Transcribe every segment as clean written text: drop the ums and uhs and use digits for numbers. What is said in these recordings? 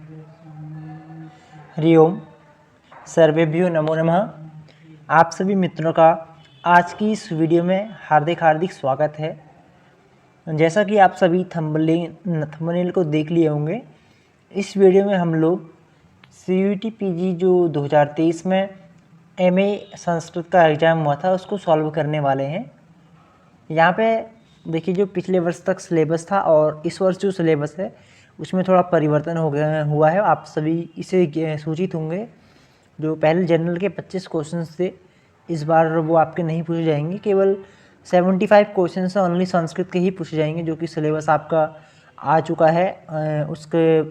हरिओम, सर्वेभ्यो नमो नमः। आप सभी मित्रों का आज की इस वीडियो में हार्दिक हार्दिक स्वागत है। जैसा कि आप सभी थंबनेल को देख लिए होंगे, इस वीडियो में हम लोग CUET PG जो 2023 में MA संस्कृत का एग्ज़ाम हुआ था उसको सॉल्व करने वाले हैं। यहाँ पे देखिए, जो पिछले वर्ष तक सिलेबस था और इस वर्ष जो सिलेबस है उसमें थोड़ा परिवर्तन हुआ है। आप सभी इसे सूचित होंगे। जो पहले जनरल के 25 क्वेश्चंस थे, इस बार वो आपके नहीं पूछे जाएंगे। केवल 75 क्वेश्चंस ओनली संस्कृत के ही पूछे जाएंगे, जो कि सिलेबस आपका आ चुका है। उसके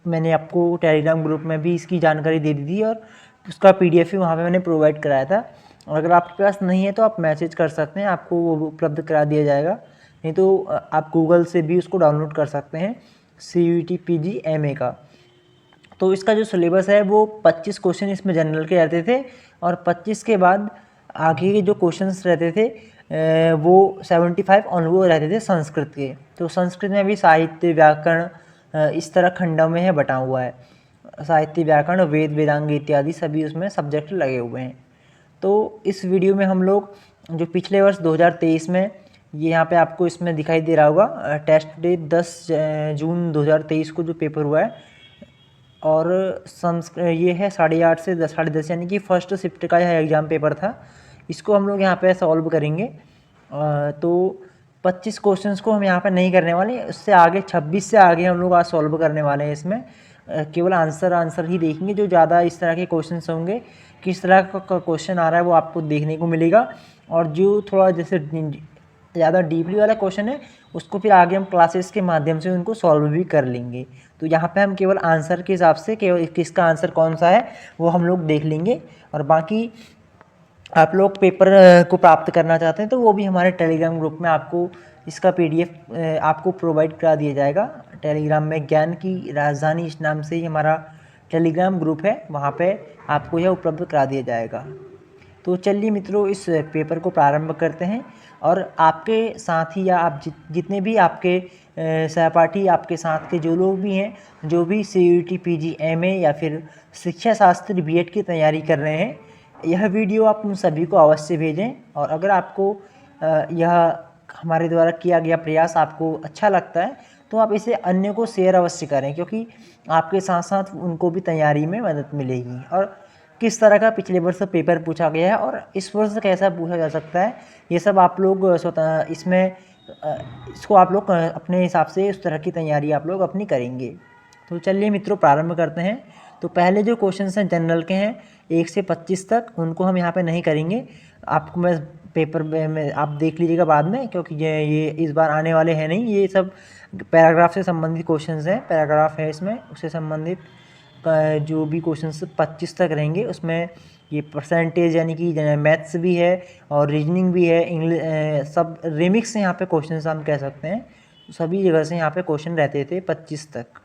मैंने आपको टेलीग्राम ग्रुप में भी इसकी जानकारी दे दी थी और उसका PDF भी वहाँ पे मैंने प्रोवाइड कराया था। और अगर आपके पास नहीं है तो आप मैसेज कर सकते हैं, आपको वो उपलब्ध करा दिया जाएगा। नहीं तो आप गूगल से भी उसको डाउनलोड कर सकते हैं, CUET PG MA का। तो इसका जो सिलेबस है वो 25 क्वेश्चन इसमें जनरल के रहते थे और 25 के बाद आगे के जो क्वेश्चंस रहते थे वो 75 ऑन वो रहते थे संस्कृत के। तो संस्कृत में भी साहित्य, व्याकरण इस तरह खंडों में है बटा हुआ है। साहित्य, व्याकरण, वेद, वेदांग इत्यादि सभी उसमें सब्जेक्ट लगे हुए हैं। तो इस वीडियो में हम लोग जो पिछले वर्ष 2023 में, ये यहाँ पे आपको इसमें दिखाई दे रहा होगा, टेस्ट डे 10 जून 2023 को जो पेपर हुआ है, और ये है 8:30 से 10:30, यानी कि फर्स्ट शिफ्ट का यह एग्ज़ाम पेपर था। इसको हम लोग यहाँ पे सॉल्व करेंगे। तो 25 क्वेश्चंस को हम यहाँ पे नहीं करने वाले, उससे आगे 26 से आगे हम लोग आज सॉल्व करने वाले हैं। इसमें केवल आंसर ही देखेंगे। जो ज़्यादा इस तरह के क्वेश्चंस होंगे, किस तरह का क्वेश्चन आ रहा है वो आपको देखने को मिलेगा। और जो थोड़ा जैसे ज़्यादा डीपली वाला क्वेश्चन है उसको फिर आगे हम क्लासेस के माध्यम से उनको सॉल्व भी कर लेंगे। तो यहाँ पे हम केवल आंसर के हिसाब से, केवल किसका आंसर कौन सा है वो हम लोग देख लेंगे। और बाकी आप लोग पेपर को प्राप्त करना चाहते हैं तो वो भी हमारे टेलीग्राम ग्रुप में आपको इसका PDF आपको प्रोवाइड करा दिया जाएगा। टेलीग्राम में ज्ञान की राजधानी इस नाम से ही हमारा टेलीग्राम ग्रुप है, वहाँ पे आपको यह उपलब्ध करा दिया जाएगा। तो चलिए मित्रों, इस पेपर को प्रारंभ करते हैं। और आपके साथी या आप जितने भी आपके सहपाठी, आपके साथ के जो लोग भी हैं, जो भी CUET PG MA या फिर शिक्षा शास्त्री BEd की तैयारी कर रहे हैं, यह वीडियो आप उन सभी को अवश्य भेजें। और अगर आपको यह हमारे द्वारा किया गया प्रयास आपको अच्छा लगता है तो आप इसे अन्य को शेयर अवश्य करें, क्योंकि आपके साथ साथ उनको भी तैयारी में मदद मिलेगी। और किस तरह का पिछले वर्ष पेपर पूछा गया है और इस वर्ष कैसा पूछा जा सकता है, ये सब आप लोग स्वतः इसको आप लोग अपने हिसाब से उस तरह की तैयारी आप लोग अपनी करेंगे। तो चलिए मित्रों, प्रारंभ करते हैं। तो पहले जो क्वेश्चन हैं जनरल के हैं 1 से 25 तक, उनको हम यहाँ पे नहीं करेंगे। आपको मैं पेपर में आप देख लीजिएगा बाद में, क्योंकि ये इस बार आने वाले हैं नहीं। ये सब पैराग्राफ से संबंधित क्वेश्चंस हैं, पैराग्राफ है इसमें, उससे संबंधित जो भी क्वेश्चंस 25 तक रहेंगे उसमें ये परसेंटेज यानी कि मैथ्स भी है और रीजनिंग भी है, इंग्लिश, सब रिमिक्स यहाँ पे क्वेश्चंस हम कह सकते हैं। सभी जगह से यहाँ पे क्वेश्चन रहते थे 25 तक।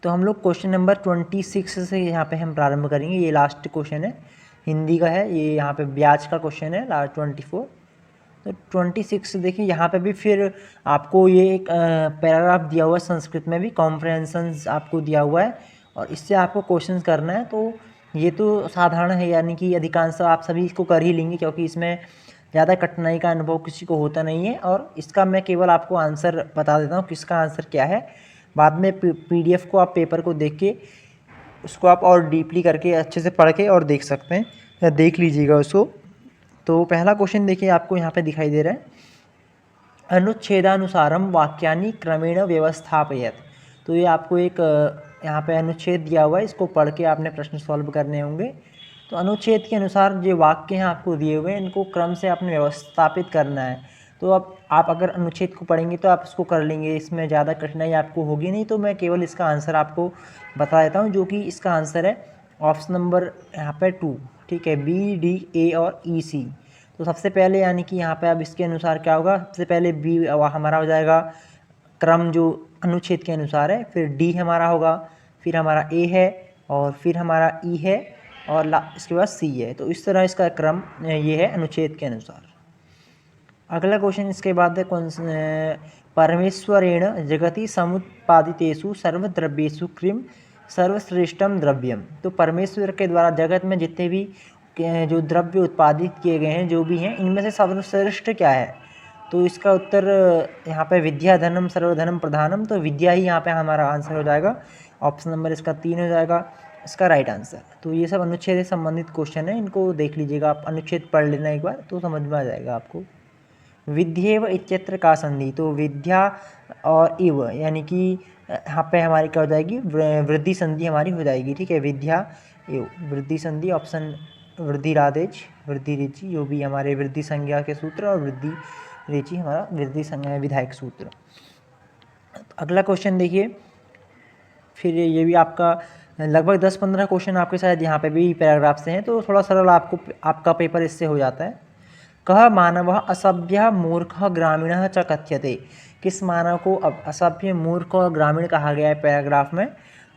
तो हम लोग क्वेश्चन नंबर 26 से यहाँ पे हम प्रारंभ करेंगे। ये लास्ट क्वेश्चन है, हिंदी का है। ये यहाँ पे ब्याज का क्वेश्चन है, लास्ट 24। तो 26 देखिए, यहाँ पे भी फिर आपको ये एक पैराग्राफ दिया हुआ है, संस्कृत में भी कॉम्प्रहेंशंस आपको दिया हुआ है और इससे आपको क्वेश्चंस करना है। तो ये तो साधारण है, यानी कि अधिकांश आप सभी इसको कर ही लेंगे, क्योंकि इसमें ज़्यादा कठिनाई का अनुभव किसी को होता नहीं है। और इसका मैं केवल आपको आंसर बता देता हूँ, किसका आंसर क्या है। बाद में PDF को, आप पेपर को देख के उसको आप और डीपली करके अच्छे से पढ़ के और देख सकते हैं, या देख लीजिएगा उसको। तो पहला क्वेश्चन देखिए, आपको यहाँ पे दिखाई दे रहा है, अनुच्छेदानुसारम वाक्यानि क्रमेण व्यवस्थापयत। तो ये आपको एक यहाँ पे अनुच्छेद दिया हुआ है, इसको पढ़ के आपने प्रश्न सॉल्व करने होंगे। तो अनुच्छेद के अनुसार जो वाक्य हैं आपको दिए हुए हैं, इनको क्रम से आपने व्यवस्थापित करना है। तो अब आप अगर अनुच्छेद को पढ़ेंगे तो आप इसको कर लेंगे, इसमें ज़्यादा कठिनाई आपको होगी नहीं। तो मैं केवल इसका आंसर आपको बता देता हूँ, जो कि इसका आंसर है ऑप्शन नंबर यहाँ पे 2, ठीक है, B, D, A और E, C। तो सबसे पहले यानी कि यहाँ पे अब इसके अनुसार क्या होगा, सबसे पहले B हमारा हो जाएगा क्रम जो अनुच्छेद के अनुसार है, फिर D हमारा होगा, फिर हमारा A है और फिर हमारा E है और इसके बाद C है। तो इस तरह इसका क्रम ये है अनुच्छेद के अनुसार। अगला क्वेश्चन इसके बाद है परमेश्वरेण जगति समुत्पादितेषु सर्वद्रव्येषु किं सर्वश्रेष्ठम द्रव्यम। तो परमेश्वर के द्वारा जगत में जितने भी जो द्रव्य उत्पादित किए गए हैं, जो भी हैं, इनमें से सर्वश्रेष्ठ क्या है? तो इसका उत्तर यहाँ पे विद्या धनम सर्वधनम प्रधानम, तो विद्या ही यहाँ पे हमारा आंसर हो जाएगा। ऑप्शन नंबर इसका 3 हो जाएगा इसका राइट आंसर। तो ये सब अनुच्छेद से संबंधित क्वेश्चन है, इनको देख लीजिएगा आप, अनुच्छेद पढ़ लेना एक बार तो समझ में आ जाएगा आपको। विद्येव इत्यत्र का संधि, तो विद्या और इव यानी कि यहाँ पे हमारी क्या हो जाएगी, वृद्धि संधि हमारी हो जाएगी। ठीक है, विद्या एव वृद्धि संधि, ऑप्शन वृद्धि रादेज वृद्धि रेची, जो भी हमारे वृद्धि संज्ञा के सूत्र, और वृद्धि रेची हमारा वृद्धि संज्ञा विधायक सूत्र। अगला क्वेश्चन देखिए, फिर ये भी आपका लगभग 10-15 क्वेश्चन आपके शायद यहाँ पे भी पैराग्राफ से हैं, तो थोड़ा सरल आपका पेपर इससे हो जाता है। कह मानवः असभ्यः मूर्खः ग्रामीणः च कथ्यते, किस मानव को असभ्य, मूर्ख और ग्रामीण कहा गया है पैराग्राफ में?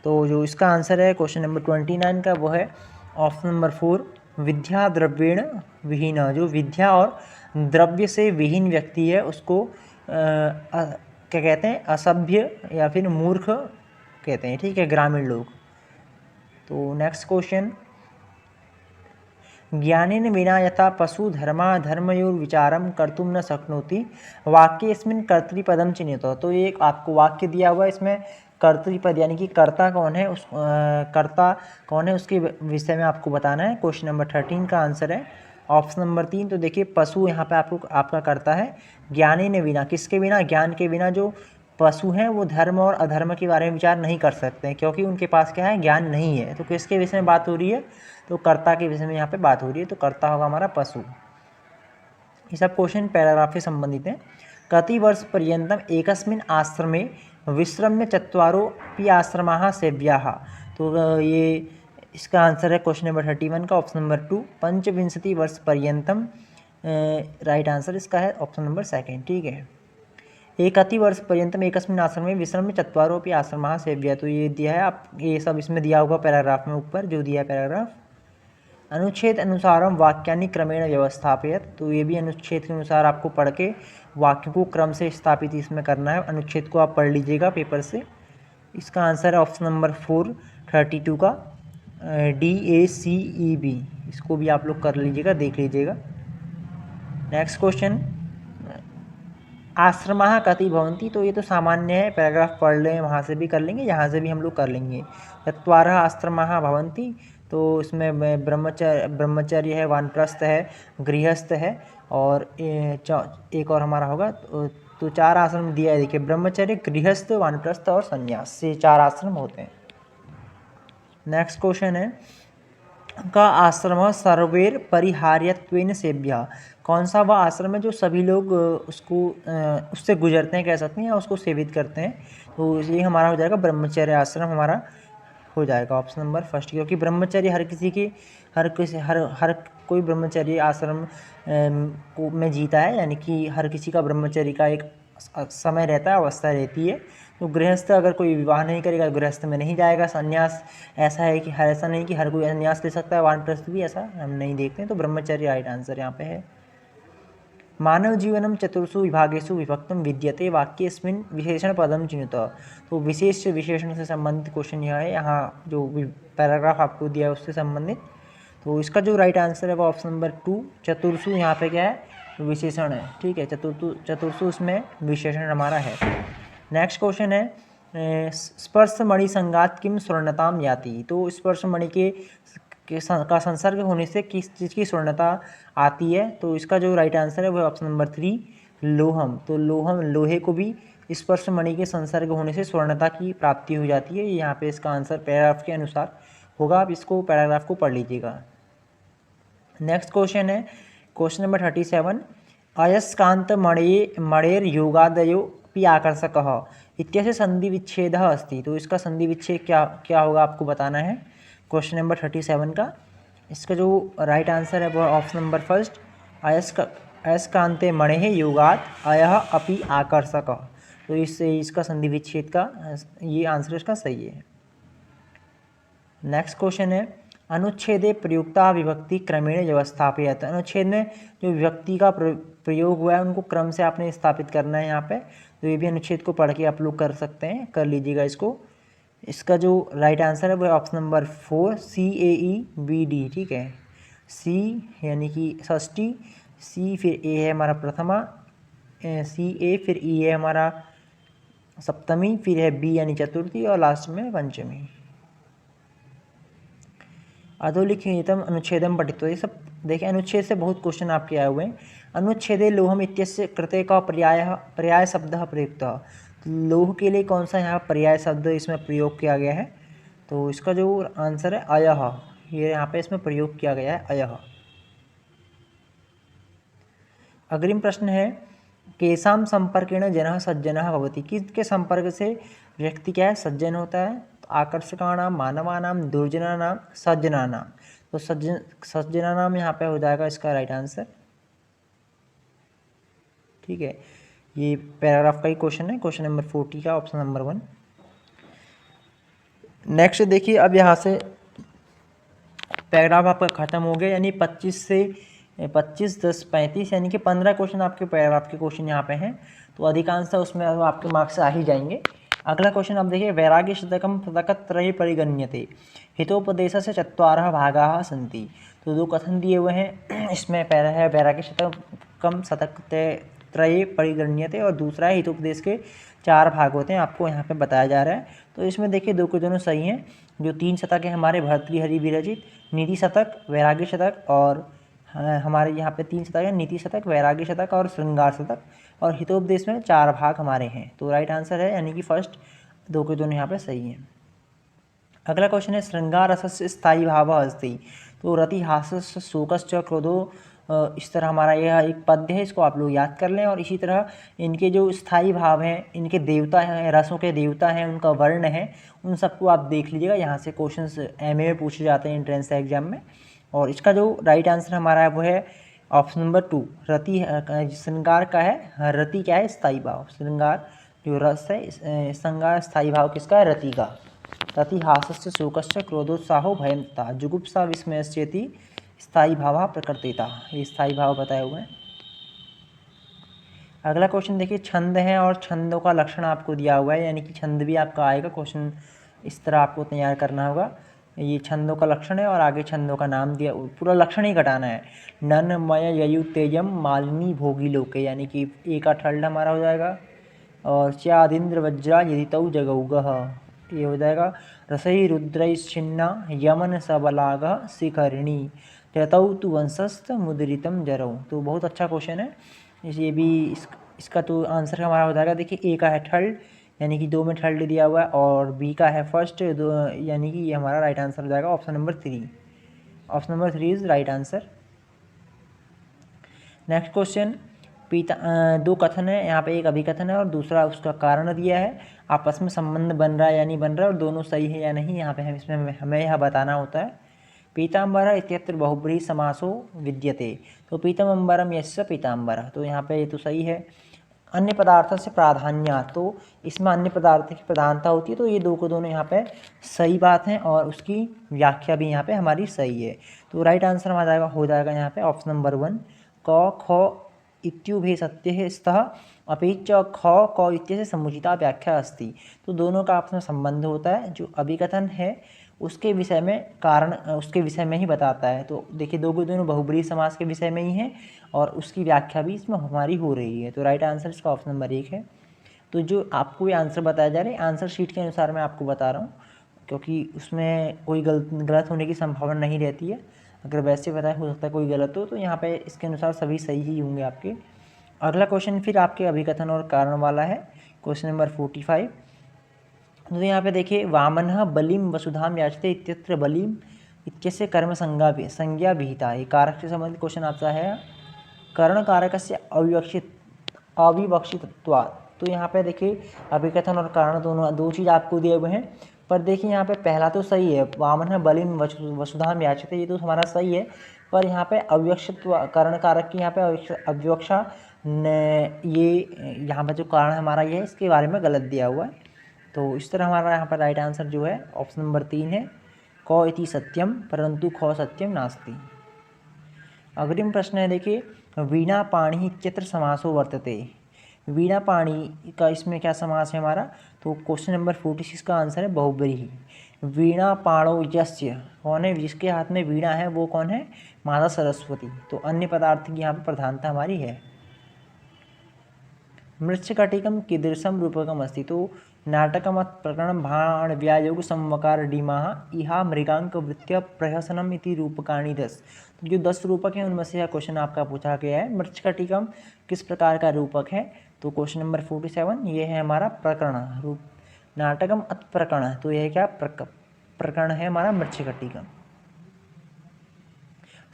तो जो इसका आंसर है क्वेश्चन नंबर 29 का, वो है ऑप्शन नंबर 4 विद्या द्रव्येण विहीन। जो विद्या और द्रव्य से विहीन व्यक्ति है उसको क्या कहते हैं, असभ्य या फिर मूर्ख कहते हैं। ठीक है, ग्रामीण लोग। तो नेक्स्ट क्वेश्चन, ज्ञानेन विना यथा पशु धर्मा धर्मयोर विचारम कर्तुम न शक्नोति वाक्येस्मिन् कर्तृपदम चिन्हित। तो ये एक आपको वाक्य दिया हुआ है, इसमें कर्तृपद यानी कि कर्ता कौन है, कर्ता कौन है उसके विषय में आपको बताना है। क्वेश्चन नंबर 13 का आंसर है ऑप्शन नंबर 3। तो देखिए पशु यहाँ पे आपका कर्ता है। ज्ञानेन विना, किसके बिना, ज्ञान के बिना जो पशु हैं वो धर्म और अधर्म के बारे में विचार नहीं कर सकते हैं, क्योंकि उनके पास क्या है, ज्ञान नहीं है। तो किसके विषय में बात हो रही है, तो कर्ता के विषय में यहाँ पे बात हो रही है, तो कर्ता होगा हमारा पशु। ये सब क्वेश्चन पैराग्राफ से संबंधित हैं। कति वर्ष पर्यंतम एकस्मिन् आश्रमे विश्रम्य चत्वारोऽपि आश्रमाः सेव्याः। तो ये इसका आंसर है क्वेश्चन नंबर 31 का, ऑप्शन नंबर 2 पंचविंशति वर्ष पर्यंतम। राइट आंसर इसका है ऑप्शन नंबर 2। ठीक है, एक अति वर्ष पर्यंतम एकस्मिन् आश्रमे विश्रम्य चत्वारोऽपि आश्रमाः सेव्याः। तो ये दिया है आप, ये सब इसमें दिया होगा पैराग्राफ में ऊपर जो दिया है पैराग्राफ। अनुच्छेद अनुसारम वाक्यानि क्रमेण व्यवस्थापयत। तो ये भी अनुच्छेद के अनुसार आपको पढ़ के वाक्यों को क्रम से स्थापित इसमें करना है। अनुच्छेद को आप पढ़ लीजिएगा पेपर से। इसका आंसर है ऑप्शन नंबर 4 32 का DACEB। इसको भी आप लोग कर लीजिएगा, देख लीजिएगा। नेक्स्ट क्वेश्चन, आश्रमाः कति भवन्ति। तो ये तो सामान्य है, पैराग्राफ पढ़ लें, वहाँ से भी कर लेंगे, यहाँ से भी हम लोग कर लेंगे। चत्वारः आश्रमाः भवन्ति, तो इसमें ब्रह्मचर्य है, वानप्रस्थ है, गृहस्थ है, और एक और हमारा होगा। तो 4 आश्रम दिया है, देखिए ब्रह्मचर्य, गृहस्थ, वानप्रस्थ और संन्यास, से 4 आश्रम होते हैं। नेक्स्ट क्वेश्चन है, का आश्रम सर्वेर परिहार्यत्वेन सेव्य। कौन सा वह आश्रम है जो सभी लोग उससे गुजरते हैं, कह सकते हैं, या उसको सेवित करते हैं? तो ये हमारा हो जाएगा ब्रह्मचर्य आश्रम, हमारा हो जाएगा ऑप्शन नंबर 1, क्योंकि ब्रह्मचर्य हर कोई ब्रह्मचर्य आश्रम में जीता है, यानी कि हर किसी का ब्रह्मचर्य का एक समय रहता है, अवस्था रहती है। तो गृहस्थ अगर कोई विवाह नहीं करेगा, गृहस्थ में नहीं जाएगा। संन्यास ऐसा है कि ऐसा नहीं कि हर कोई संन्यास ले सकता है, वानप्रस्थ भी ऐसा हम नहीं देखते हैं। तो ब्रह्मचर्य राइट आंसर यहाँ पे है। मानव जीवनम चतुर्षु विभागेषु विभक्तम विद्यते वाक्येस्मिन् विशेषण पदम चिन्हित। तो विशेष विशेषण से संबंधित क्वेश्चन यह है, यहाँ जो पैराग्राफ आपको दिया है उससे संबंधित। तो इसका जो राइट आंसर है वो ऑप्शन नंबर 2 चतुर्षु, यहाँ पे क्या है, विशेषण है। ठीक है, चतुर्षु इसमें विशेषण हमारा है। नेक्स्ट क्वेश्चन है, स्पर्श मणि संगात किम स्वर्णताम याति। तो स्पर्श मणि का संसर्ग होने से किस चीज़ की स्वर्णता आती है? तो इसका जो राइट आंसर है वो ऑप्शन नंबर 3 लोहम। तो लोहम, लोहे को भी स्पर्श मणि के संसर्ग होने से स्वर्णता की प्राप्ति हो जाती है। यहाँ पे इसका आंसर पैराग्राफ के अनुसार होगा, आप इसको पैराग्राफ को पढ़ लीजिएगा। नेक्स्ट क्वेश्चन है क्वेश्चन नंबर 37, अयस्कांत मणेर योगादयो पी आकर्षकः इत्यस्य संधि विच्छेदः अस्ति। तो इसका संधि विच्छेद क्या होगा आपको बताना है क्वेश्चन नंबर 37 का। इसका जो राइट आंसर है वो ऑप्शन नंबर 1 अयस्कांते मणेः योगात् अयः अपि आकर्षकः। तो इसका संधि विच्छेद का ये आंसर इसका सही है। नेक्स्ट क्वेश्चन है, अनुच्छेदे प्रयुक्ता विभक्ति क्रमेण व्यवस्थापयत। अनुच्छेद में जो विभक्ति का प्रयोग हुआ है उनको क्रम से आपने स्थापित करना है यहाँ पे। तो ये भी अनुच्छेद को पढ़ के आप लोग कर सकते हैं, कर लीजिएगा इसको। इसका जो राइट आंसर है वो ऑप्शन नंबर 4 CAEBD, ठीक है। C यानी कि षष्ठी, C फिर A है हमारा प्रथमा, CA फिर E है हमारा सप्तमी, फिर है B यानी चतुर्थी और लास्ट में पंचमी। अधोलिखितम अनुच्छेदम पठित। तो ये सब देखिए अनुच्छेद से बहुत क्वेश्चन आपके आए हुए हैं। अनुच्छेदे लोहम इत्यस्य कृते का पर्याय शब्द प्रयुक्त। तो लोह के लिए कौन सा यहाँ पर्याय शब्द इसमें प्रयोग किया गया है? तो इसका जो आंसर है अयः, ये यहाँ पे इसमें प्रयोग किया गया है अयः। अग्रिम प्रश्न है केसाम संपर्केण जनः सज्जनः भवति। किसके संपर्क से व्यक्ति क्या है, सज्जन होता है? तो आकर्षकाणाम, मानवानाम, दुर्जनानाम, सज्जनानाम। तो सज्जनानाम यहाँ पे हो जाएगा इसका राइट आंसर, ठीक है। ये पैराग्राफ का ही क्वेश्चन है, क्वेश्चन नंबर 40 का ऑप्शन नंबर 1। नेक्स्ट देखिए, अब यहाँ से पैराग्राफ आपका खत्म हो गया, यानी 25 से 25 10 35 यानी कि 15 क्वेश्चन आपके पैराग्राफ के क्वेश्चन यहाँ पे हैं। तो अधिकांश उसमें आपके मार्क्स आ ही जाएंगे। अगला क्वेश्चन आप देखिए, वैराग्य शतकम पृथकत्रये परिगण्यते हितोपदेश से चत्वारः भागाः सन्ति। तो दो कथन दिए हुए हैं, इसमें पहला है वैराग्य शतकम शतकत्रये परिगण्यते और दूसरा है हितोपदेश के 4 भाग होते हैं, आपको यहाँ पे बताया जा रहा है। तो इसमें देखिए दो के दोनों सही हैं। जो 3 शतक है हमारे भर्तृहरि विरचित, नीति शतक, वैराग्य शतक, और हमारे यहाँ पे 3 शतक है, नीति शतक, वैराग्य शतक और श्रृंगार शतक, और हितोपदेश में 4 भाग हमारे हैं। तो राइट आंसर है यानी कि फर्स्ट दो के दोनों यहाँ पे सही हैं। अगला क्वेश्चन है श्रृंगार रसस्य स्थायी भाव अस्ति। तो रति हास्य शोकश्च क्रोधो, इस तरह हमारा यह एक पद्य है, इसको आप लोग याद कर लें। और इसी तरह इनके जो स्थायी भाव हैं, इनके देवता हैं, रसों के देवता हैं, उनका वर्ण है, उन सबको आप देख लीजिएगा। यहाँ से क्वेश्चंस MA में पूछे जाते हैं एंट्रेंस एग्जाम में। और इसका जो राइट आंसर हमारा है वो है ऑप्शन नंबर 2 रति। श्रृंगार का है, रति क्या है, स्थायी भाव। श्रृंगार जो रस है, श्रृंगार स्थायी भाव किसका है, रति का। रति हास्यस्य शोकस्य क्रोधोत्साहो भयं तथा जुगुप्सा विस्मयश्चेति स्थायी भाव प्रकृतिता। ये स्थायी भाव बताए हुए हैं। अगला क्वेश्चन देखिए, छंद है और छंदों का लक्षण आपको दिया हुआ है, यानी कि छंद भी आपका आएगा क्वेश्चन, इस तरह आपको तैयार करना होगा। ये छंदों का लक्षण है और आगे छंदों का नाम दिया, पूरा लक्षण ही घटाना है। नन मय ययु तेजम मालिनी भोगी लोके, यानी कि ए का ठल्ड हमारा हो जाएगा। और च्यादिंद्र वज्रा यदि तौ जगौगः, ये हो जाएगा। रसई रुद्रैश्चिन्ना यमन सबलाग शिखरिणी जतौ तु वंशस्थ मुद्रितम जरौ। तो बहुत अच्छा क्वेश्चन है, ये भी इसका तो आंसर हमारा हो जाएगा। देखिए ए का है ठल्ड, यानी कि 2 में ठल्ड दिया हुआ है, और बी का है फर्स्ट, यानी कि ये हमारा राइट आंसर हो जाएगा option number 3। Option number 3 is right answer. Next question, दो कथन है यहाँ पे, एक अभिकथन है और दूसरा उसका कारण दिया है। आपस में संबंध बन रहा है या नहीं बन रहा है, और दोनों सही है या नहीं, यहाँ पे इसमें हमें यह बताना होता है। पीताम्बरः इत्यत्र बहुब्रीहि समासो विद्यते। तो पीतमंबरम यस्य पीताम्बरः, तो यहाँ पे ये तो सही है। अन्य पदार्थ से प्राधान्य, तो इसमें अन्य पदार्थ की प्रधानता होती है। तो ये दो को दोनों यहाँ पे सही बात है, और उसकी व्याख्या भी यहाँ पे हमारी सही है। तो राइट आंसर हमारा हो जाएगा यहाँ पे ऑप्शन नंबर 1 क ख इत्युभे सत्य स्तः अपि च ख क इत्यस्य समुचिता व्याख्या अस्ति। तो दोनों का आपस में संबंध होता है। जो अभिकथन है उसके विषय में कारण उसके विषय में ही बताता है। तो देखिए दो दोनों बहुब्रीहि समास के विषय में ही है, और उसकी व्याख्या भी इसमें हमारी हो रही है। तो राइट आंसर इसका ऑप्शन नंबर 1 है। तो जो आपको ये आंसर बताया जा रहा है, आंसर शीट के अनुसार मैं आपको बता रहा हूँ, क्योंकि उसमें कोई गलत होने की संभावना नहीं रहती है। अगर वैसे बताया हो सकता है कोई गलत हो, तो यहाँ पे इसके अनुसार सभी सही ही होंगे आपके। अगला क्वेश्चन फिर आपके अभिकथन और कारण वाला है, क्वेश्चन नंबर 45। तो यहाँ पे देखिए, वामनः बलिम वसुधाम याचते इत्यत्र बलिम इत्यस्य कर्म संज्ञा विहिता। ये कारक से संबंधित क्वेश्चन आपका है। कर्ण कारक से अविवक्षितत्वात्। तो यहाँ पे देखिए अभिकथन और कारण दोनों दो चीज़ आपको दिए हुए हैं, पर देखिए यहाँ पे पहला तो सही है, वामनः बलिम वसुधाम याचते, ये तो हमारा सही है। पर यहाँ पे अविवक्षित्व कर्ण कारक की यहाँ पे अविवक्षा ये यहाँ पे जो कारण हमारा ये है, इसके बारे में गलत दिया हुआ है। तो इस तरह हमारा यहाँ पर राइट आंसर जो है ऑप्शन नंबर 3 है। क इति सत्यम परंतु ख सत्यम नास्ति। अग्रिम प्रश्न है देखिए, वीणा पाणी इत्यत्र समासो वर्तते। वीणा पाणी का इसमें क्या समास है हमारा, तो क्वेश्चन नंबर 46 का आंसर है बहुब्रीहि। वीणा पाणौ यस्य, कौन है जिसके हाथ में वीणा है, वो कौन है, माता सरस्वती। तो अन्य पदार्थ की यहाँ पर प्रधानता हमारी है। मृच्छकटिकम कीदृशम रूपकम अस्ति, तो नाटकम प्रकरण भाण व्यायोग संवकार डिमाह इहा मृगांक वृत्य प्रहसनम इति रूपकाणि 10। तो जो 10 रूपक हैं उनमें से यह क्वेश्चन आपका पूछा गया है। मृच्छकटिकम किस प्रकार का रूपक है, तो क्वेश्चन नंबर 47 ये है हमारा प्रकरण रूप। नाटकम अत प्रकरण, तो यह क्या प्रकरण है हमारा मृच्छकटिकम।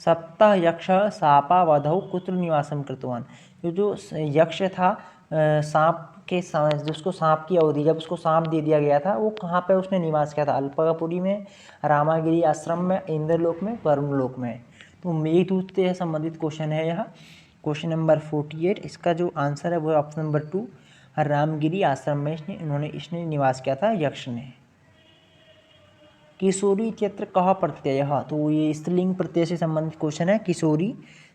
सप्त यक्ष सापावधौ कुत्र निवासम कृतवान, जो यक्ष था सांप के जिसको सांप की अवधि, जब उसको सांप दे दिया गया था, वो कहाँ पे उसने निवास किया था, अल्पपुरी में, रामागिरी आश्रम में, इंद्रलोक में, वरुणलोक में। तो मेघदूत से संबंधित क्वेश्चन है यह, क्वेश्चन नंबर 48। इसका जो आंसर है वो है ऑप्शन नंबर 2, रामगिरी आश्रम में इसने निवास किया था यक्ष ने। किशोरी इत्यत्र कह प्रत्यय, तो ये स्त्रीलिंग प्रत्यय से संबंधित क्वेश्चन है किशोरी।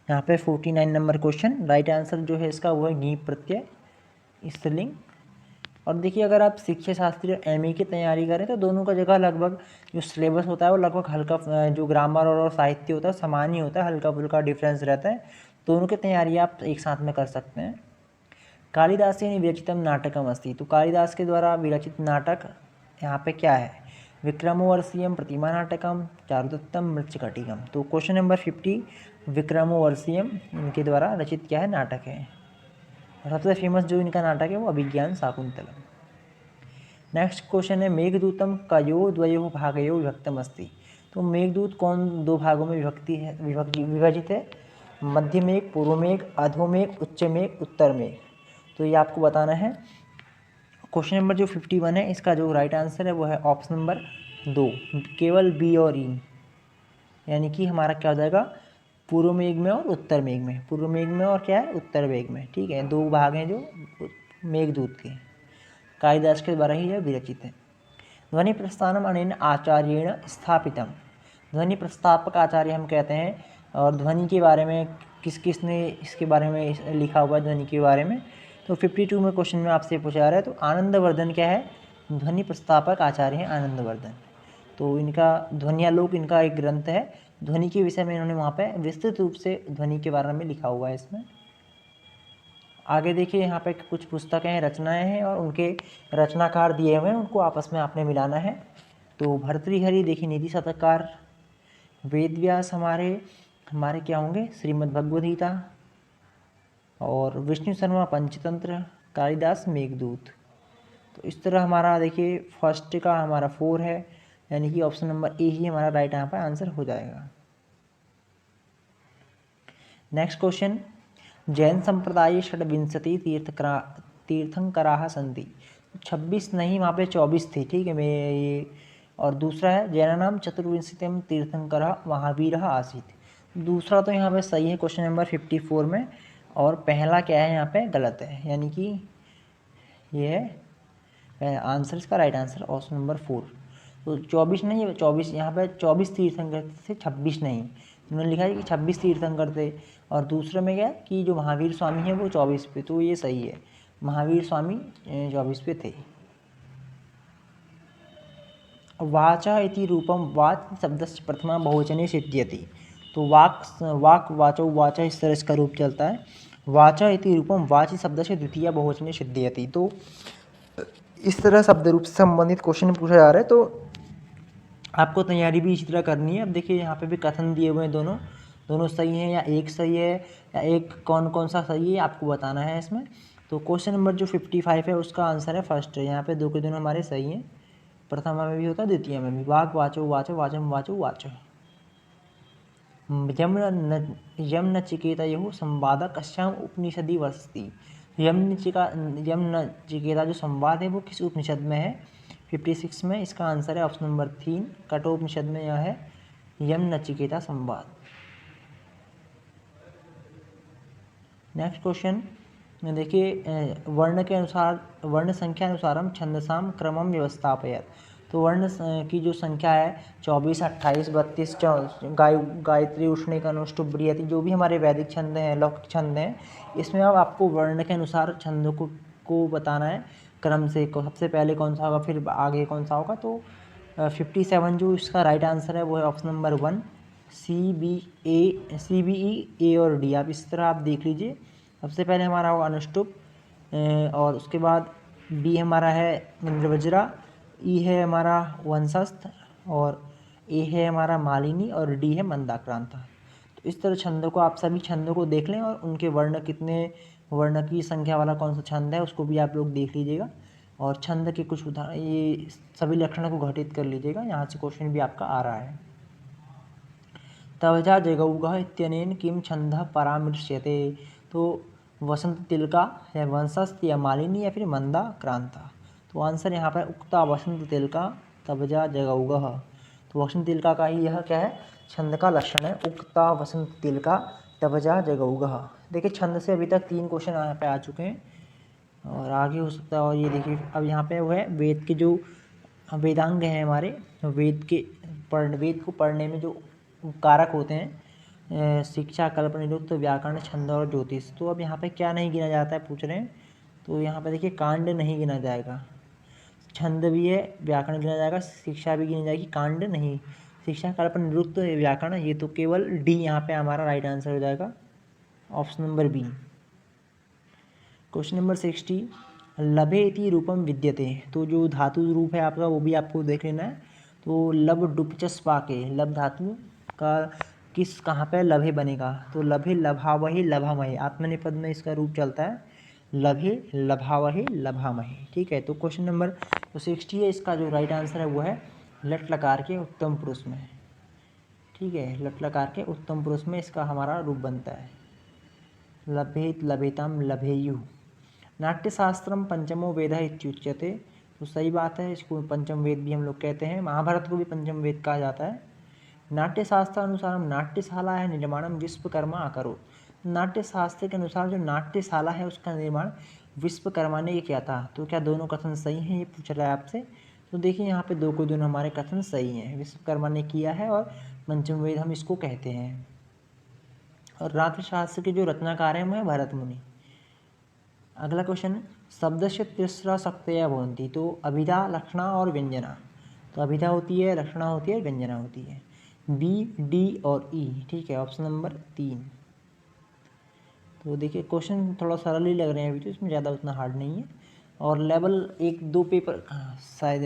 यहाँ पे 49 नंबर क्वेश्चन, राइट आंसर जो है इसका वो है गी प्रत्यय स्त्रीलिंग। और देखिए अगर आप शिक्षा शास्त्री और एमए की तैयारी करें तो दोनों का जगह लगभग जो सिलेबस होता है वो लगभग हल्का, जो ग्रामर और साहित्य होता है समान ही होता है, हल्का फुल्का डिफरेंस रहता है। दोनों की तैयारी आप एक साथ में कर सकते हैं। कालिदास विरचितम नाटकम अस्ति, तो कालिदास के द्वारा विरचित नाटक यहाँ पे क्या है, विक्रमोर्वशीयम प्रतिमा नाटकम चारुदत्तम मृच्छकटिकम। तो क्वेश्चन नंबर 50 विक्रमोर्वशीयम इनके द्वारा रचित क्या है नाटक है। सबसे फेमस जो इनका नाटक है वो अभिज्ञान शाकुंतलम। नेक्स्ट क्वेश्चन है मेघदूतम कयो द्वयो भागयो विभक्तम अस्ति, तो मेघदूत कौन दो भागों में विभाजित है, मध्य मेघ, पूर्व मेघ, अधो मेघ, उच्च मेघ, उत्तर मेघ। तो ये आपको बताना है। क्वेश्चन नंबर जो 51 है इसका जो राइट आंसर है वो है ऑप्शन नंबर 2, केवल बी और ई, यानी कि हमारा क्या हो जाएगा, पूर्व मेघ में और उत्तर मेघ में, पूर्व मेघ में और क्या है उत्तर मेघ में। ठीक है, दो भाग हैं जो मेघदूत के, कालिदास के द्वारा ही यह विरचित है। ध्वनि प्रस्थानम अनेन आचार्येण स्थापितम, ध्वनि प्रस्तापक आचार्य हम कहते हैं। और ध्वनि के बारे में किसने इसके बारे में लिखा हुआ है ध्वनि के बारे में, तो 52 में क्वेश्चन में आपसे पूछा जा रहा है। तो आनंदवर्धन क्या है, ध्वनि प्रस्तापक आचार्य हैं आनंदवर्धन। तो इनका ध्वन्यालोक इनका एक ग्रंथ है, ध्वनि के विषय में इन्होंने वहाँ पे विस्तृत रूप से ध्वनि के बारे में लिखा हुआ है इसमें। आगे देखिए यहाँ पे कुछ पुस्तकें हैं, रचनाएं हैं और उनके रचनाकार दिए हुए हैं, उनको आपस में आपने मिलाना है। तो भर्तृहरि देखिए नीति शतकार, वेदव्यास हमारे क्या होंगे श्रीमद् भगवद गीता, और विष्णु शर्मा पंचतंत्र, कालिदास मेघदूत। तो इस तरह हमारा देखिए फर्स्ट का हमारा 4 है, यानी कि ऑप्शन नंबर ए ही हमारा राइट यहाँ पर आंसर हो जाएगा। नेक्स्ट क्वेश्चन, जैन संप्रदाय षड्विंशति तीर्थंकराः सन्ति, 26 नहीं वहाँ पे 24 थी। ठीक है, मैं ये, और दूसरा है जैनानां चतुर्विंशतिम तीर्थंकरः महावीरः आसीत्। दूसरा तो यहाँ पे सही है क्वेश्चन नंबर 54 में, और पहला क्या है यहाँ पे गलत है, यानी कि ये है आंसर, इसका राइट आंसर ऑप्शन नंबर 4। तो 24 नहीं है, 24 यहाँ पे 24 तीर्थंकर थे, 26 नहीं। उन्होंने लिखा है कि 26 तीर्थंकर थे, और दूसरे में क्या कि जो महावीर स्वामी है वो 24 पे, तो ये सही है, महावीर स्वामी 24 पे थे। वाचा इति रूपम वाच शब्दस्य प्रथमा बहुवचने सिद्ध्यति, तो वाक वाचो वाचा इस तरह इसका रूप चलता है। वाचा इति रूपम वाची शब्द से द्वितीय बहुवचने सिद्ध्यति, तो इस तरह शब्द रूप से संबंधित क्वेश्चन पूछा जा रहा है, तो आपको तैयारी भी इसी तरह करनी है। अब देखिए यहाँ पे भी कथन दिए हुए हैं, दोनों सही हैं या एक सही है, या एक कौन सा सही है आपको बताना है इसमें। तो क्वेश्चन नंबर जो 55 है उसका आंसर है फर्स्ट है, यहाँ पे दो के दोनों हमारे सही हैं, प्रथमा में भी होता है द्वितीय में भी। वाक वाचो वाचो वाचम वाचो वाचो। यम नचिकेतयोः संवाद कस्याम उपनिषदि वर्षति, यम नचिकेता जो संवाद है वो किस उपनिषद में है, 56 में। इसका आंसर है ऑप्शन नंबर 3, कठोपनिषद में यह है यम नचिकेता संवाद। नेक्स्ट क्वेश्चन देखिए, वर्ण के अनुसार वर्ण संख्या अनुसारम छंदसाम क्रमम व्यवस्थापयत, तो वर्ण की जो संख्या है 24, 28, 32, गायत्री, उष्णिक, अनुष्टुप, बृहति, जो भी हमारे वैदिक छंद हैं, लौकिक छंद हैं, इसमें अब आपको वर्ण के अनुसार छंदों को बताना है क्रम से, सबसे पहले कौन सा होगा फिर आगे कौन सा होगा। तो 57 जो इसका राइट आंसर है वो है ऑप्शन नंबर 1, CBE, A और D। आप इस तरह आप देख लीजिए। सबसे पहले हमारा होगा अनुष्टुप, और उसके बाद B हमारा है इंद्रवज्रा, E है हमारा वंशस्थ, और A है हमारा मालिनी, और D है मंदाक्रांता। तो इस तरह छंदों को आप सभी छंदों को देख लें और उनके वर्ण कितने वर्ण की संख्या वाला कौन सा छंद है उसको भी आप लोग देख लीजिएगा, और छंद के कुछ उदाहरण, ये सभी लक्षणों को घटित कर लीजिएगा। यहाँ से क्वेश्चन भी आपका आ रहा है। तवजा जगौगः इत्यनेन किम छंदः परामृश्यते। तो वसंत तिलका या वंशस्थ या मालिनी या फिर मंदा क्रांता। तो आंसर यहाँ पर उक्ता वसंत तिलका तवजा जगौगः। तो वसंत तिलका का ही यह क्या है, छंद का लक्षण है, उक्ता वसंत तिलका तवजा जगौगः। देखिए छंद से अभी तक 3 क्वेश्चन यहाँ पे आ चुके हैं और आगे हो सकता है। और ये देखिए अब यहाँ पे वो है वेद के जो वेदांग हैं हमारे, वेद को पढ़ने में जो कारक होते हैं, शिक्षा, कल्प, निरुक्त, व्याकरण, छंद और ज्योतिष। तो अब यहाँ पे क्या नहीं गिना जाता है पूछ रहे हैं। तो यहाँ पे देखिए कांड नहीं गिना जाएगा, छंद भी है, व्याकरण गिना जाएगा, शिक्षा भी गिनी जाएगी, कांड नहीं। शिक्षा, कल्प, निरुक्त, व्याकरण, ये तो केवल डी यहाँ पे हमारा राइट आंसर हो जाएगा, option number B. Question number 60, लभे इति रूपम विद्यते। तो जो धातु रूप है आपका वो भी आपको देख लेना है। तो लब डुपचस पाके, लब धातु का कहाँ पे लभे बनेगा। तो लभे लभावहे लभामहे, आत्मनेपद में इसका रूप चलता है, लभे लभावहे लभामहे। ठीक है। तो क्वेश्चन नंबर 60 है, इसका जो राइट आंसर है वो है लट लकार के उत्तम पुरुष में। ठीक है, लट लकार के उत्तम पुरुष में इसका हमारा रूप बनता है, लभेत लभेताम लभेयु। नाट्यशास्त्रम पंचमो वेद इत्युच्यते। तो सही बात है, इसको पंचम वेद भी हम लोग कहते हैं, महाभारत को भी पंचम वेद कहा जाता है। नाट्यशास्त्र अनुसार नाट्यशाला है निर्माणम विश्वकर्मा अकरोत्। नाट्यशास्त्र के अनुसार जो नाट्यशाला है उसका निर्माण विश्वकर्मा ने किया था। तो क्या दोनों कथन सही हैं, ये पूछ रहा है आपसे। तो देखिए यहाँ पे दो को दोनों हमारे कथन सही हैं, विश्वकर्मा ने किया है और पंचम वेद हम इसको कहते हैं। और नाट्यशास्त्र के जो रचनाकार हैं वो है भरत मुनि। अगला क्वेश्चन, शब्दस्य तिस्रा शक्तया भवन्ति। तो अभिधा, लक्षणा और व्यंजना। तो अभिधा होती है, लक्षणा होती है, व्यंजना होती है, बी, डी और ई। ठीक है, ऑप्शन नंबर 3। तो देखिए क्वेश्चन थोड़ा सरल ही लग रहे हैं अभी, तो इसमें ज़्यादा उतना हार्ड नहीं है। और लेवल 1-2 पेपर शायद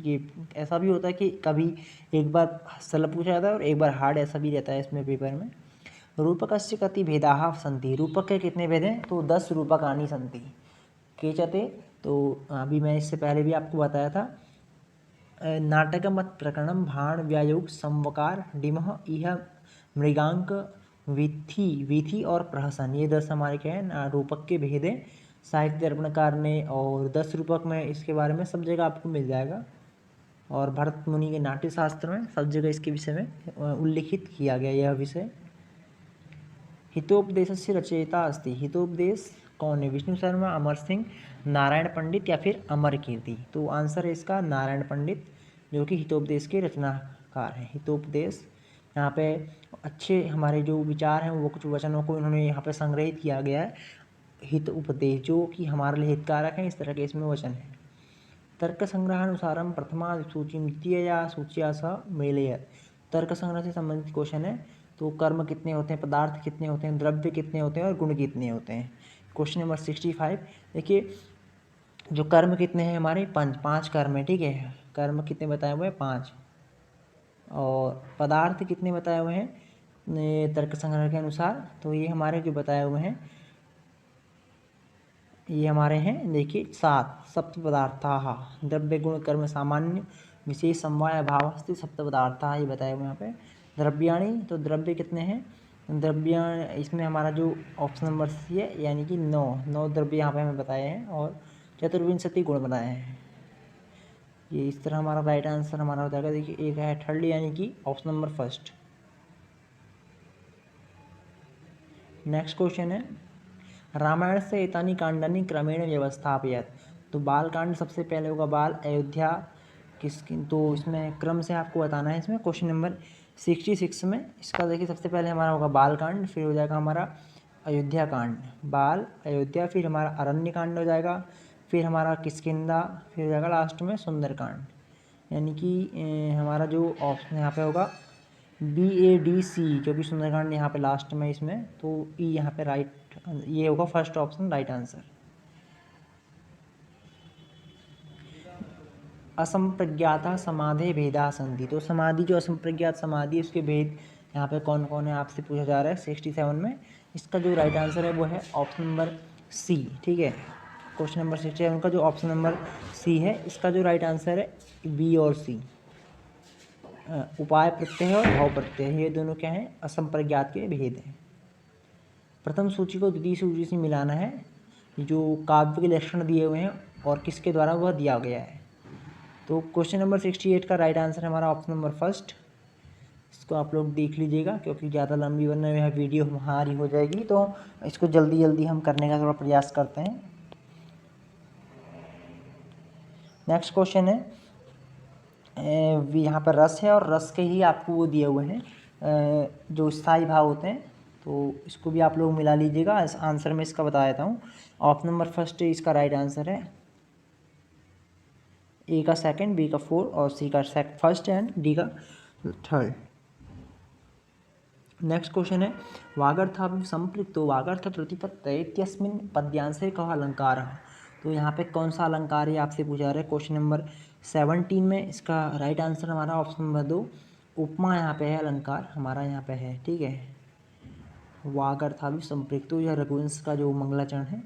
ये ऐसा भी होता है कि कभी एक बार सरल पूछा जाता है और एक बार हार्ड, ऐसा भी रहता है इसमें पेपर में। रूपकस्य कति भेदाः सन्ति। रूपक के कितने भेद हैं। तो 10 रूपकानि सन्ति केचते। तो अभी मैं इससे पहले भी आपको बताया था, नाटकमत प्रकरणम भाण व्यायोग संवकार डिमः इह मृगांक वीथी और प्रहसन। ये 10 हमारे क्या है रूपक के भेद हैं साहित्य दर्पणकार ने, और 10 रूपक में इसके बारे में सब जगह आपको मिल जाएगा। और भरत मुनि के नाट्यशास्त्र में सब जगह इसके विषय में उल्लिखित किया गया यह विषय। हितोपदेशस्य रचयिता अस्ति। हितोपदेश कौन है, विष्णु शर्मा, अमर सिंह, नारायण पंडित या फिर अमर कीर्ति। तो आंसर है इसका नारायण पंडित, जो कि हितोपदेश के रचनाकार हैं। हितोपदेश यहाँ पे अच्छे हमारे जो विचार हैं वो कुछ वचनों को इन्होंने यहाँ पे संग्रहित किया गया है। हित उपदेश जो कि हमारे लिए हितकारक हैं, इस तरह के इसमें वचन है। तर्क संग्रहानुसारम प्रथमा सूची द्वितीया सूचिया स मेलयत। तर्क संग्रह से संबंधित क्वेश्चन है। तो कर्म कितने होते हैं, पदार्थ कितने होते हैं, द्रव्य कितने होते हैं और गुण कितने होते हैं। क्वेश्चन नंबर 65, देखिए जो कर्म कितने हैं हमारे 5 कर्म है। ठीक है, कर्म कितने बताए हुए हैं 5, और पदार्थ कितने बताए हुए हैं तर्क संग्रह के अनुसार। तो ये हमारे जो बताए हुए हैं ये हमारे हैं, देखिए 7 सप्त पदार्थाः द्रव्य गुण कर्म सामान्य विशेष समवाय अभाव सप्त पदार्थाः, ये बताए हुए यहाँ पे। द्रव्याणि, तो द्रव्य कितने हैं, द्रव्य इसमें हमारा जो ऑप्शन नंबर सी है, यानी कि 9 द्रव्य यहाँ पे हमें बताए हैं, और चतुर्विंशति गुण बनाए हैं। ये इस तरह हमारा राइट आंसर हमारा हो जाएगा। देखिए एक है थर्ड, यानी कि option number first. Next question है, रामायण से एतानि कांडानि क्रमेण व्यवस्थापयत। तो बाल कांड सबसे पहले होगा बाल, अयोध्या, तो इसमें क्रम से आपको बताना है। इसमें क्वेश्चन नंबर 66 में इसका देखिए सबसे पहले हमारा होगा बाल कांड, फिर हो जाएगा हमारा अयोध्या कांड, बाल अयोध्या, फिर हमारा अरण्य कांड हो जाएगा, फिर हमारा किष्किंधा, फिर हो जाएगा लास्ट में सुंदर कांड। यानी कि हमारा जो ऑप्शन यहाँ पे होगा BADC, क्योंकि सुंदरकांड यहाँ पे लास्ट में इसमें, तो ई यहाँ पे राइट, ये होगा फर्स्ट ऑप्शन राइट आंसर। असंप्रज्ञाता समाधि भेदा संधि, तो समाधि जो असंप्रज्ञात समाधि उसके भेद यहाँ पे कौन कौन है आपसे पूछा जा रहा है 67 में। इसका जो राइट आंसर है वो है ऑप्शन नंबर सी। ठीक है, क्वेश्चन नंबर 67 का जो ऑप्शन नंबर सी है, इसका जो राइट आंसर है बी और सी। उपाय प्रत्यय और भाव प्रत्यय, ये दोनों क्या हैं, असंप्रज्ञात के भेद हैं। प्रथम सूची को द्वितीय सूची से मिलाना है। जो काव्य के लक्षण दिए हुए हैं और किसके द्वारा वह दिया गया है। तो क्वेश्चन नंबर 68 का राइट आंसर है हमारा ऑप्शन नंबर फर्स्ट। इसको आप लोग देख लीजिएगा, क्योंकि ज़्यादा लंबी वरना यह वीडियो हमारी हो जाएगी, तो इसको जल्दी जल्दी हम करने का थोड़ा प्रयास करते हैं। नेक्स्ट क्वेश्चन है, यहाँ पर रस है और रस के ही आपको वो दिए हुए हैं जो स्थायी भाव होते हैं, तो इसको भी आप लोग मिला लीजिएगा। इस आंसर में इसका बता देता हूँ। ऑप्शन नंबर फर्स्ट इसका राइट आंसर है, ए का सेकंड, बी का फोर्थ और सी का फर्स्ट एंड डी का थर्ड। नेक्स्ट क्वेश्चन है, वागर्थापि संपृक्तो वागर्थ प्रतिपत्तये इत्यस्मिन् पद्यांशे कः अलंकारः। तो यहाँ पे कौन सा अलंकार है आपसे पूछा रहा है क्वेश्चन नंबर 17 में। इसका राइट आंसर हमारा ऑप्शन नंबर 2 उपमा यहाँ पे है, अलंकार हमारा यहाँ पे है। ठीक है, वागर्थापि संपृक्तो, यह रघुवंश का जो मंगलाचरण है।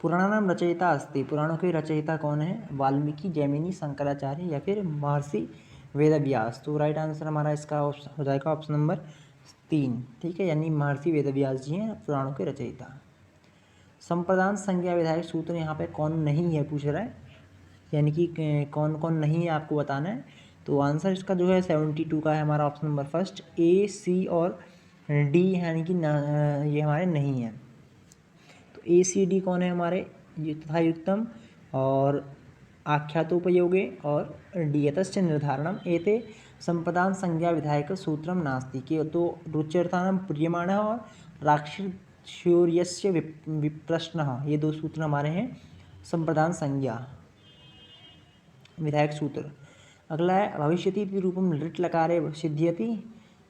पुराणानां रचयिता अस्ति, पुराणों के रचयिता कौन है, वाल्मीकि, जैमिनी, शंकराचार्य या फिर महर्षि वेदव्यास। तो राइट आंसर हमारा इसका हो जाएगा ऑप्शन नंबर 3। ठीक है, यानी महर्षि वेदव्यास जी हैं पुराणों के रचयिता। संप्रदान संज्ञा विधायक सूत्र यहाँ पे कौन नहीं है पूछ रहा है, यानी कि कौन कौन नहीं है आपको बताना है। तो आंसर इसका जो है 72 का है हमारा ऑप्शन नंबर फर्स्ट, ए, सी और डी, यानी कि ये हमारे नहीं है। तो ए, सी, डी कौन है हमारे, ये तथा युक्तम और आख्यातोपयोगे और डी यतश्च निर्धारणम एते संप्रदान संज्ञा विधायक सूत्रम नास्ति के। तो रुच्यर्थानां प्रियमाणः और राक्षस्योर्यस्य विप्रश्नः, ये दो सूत्र हमारे हैं संप्रदान संज्ञा विधायक सूत्र। अगला है भविष्यति इति रूपम लृट लकारे सिद्ध्यति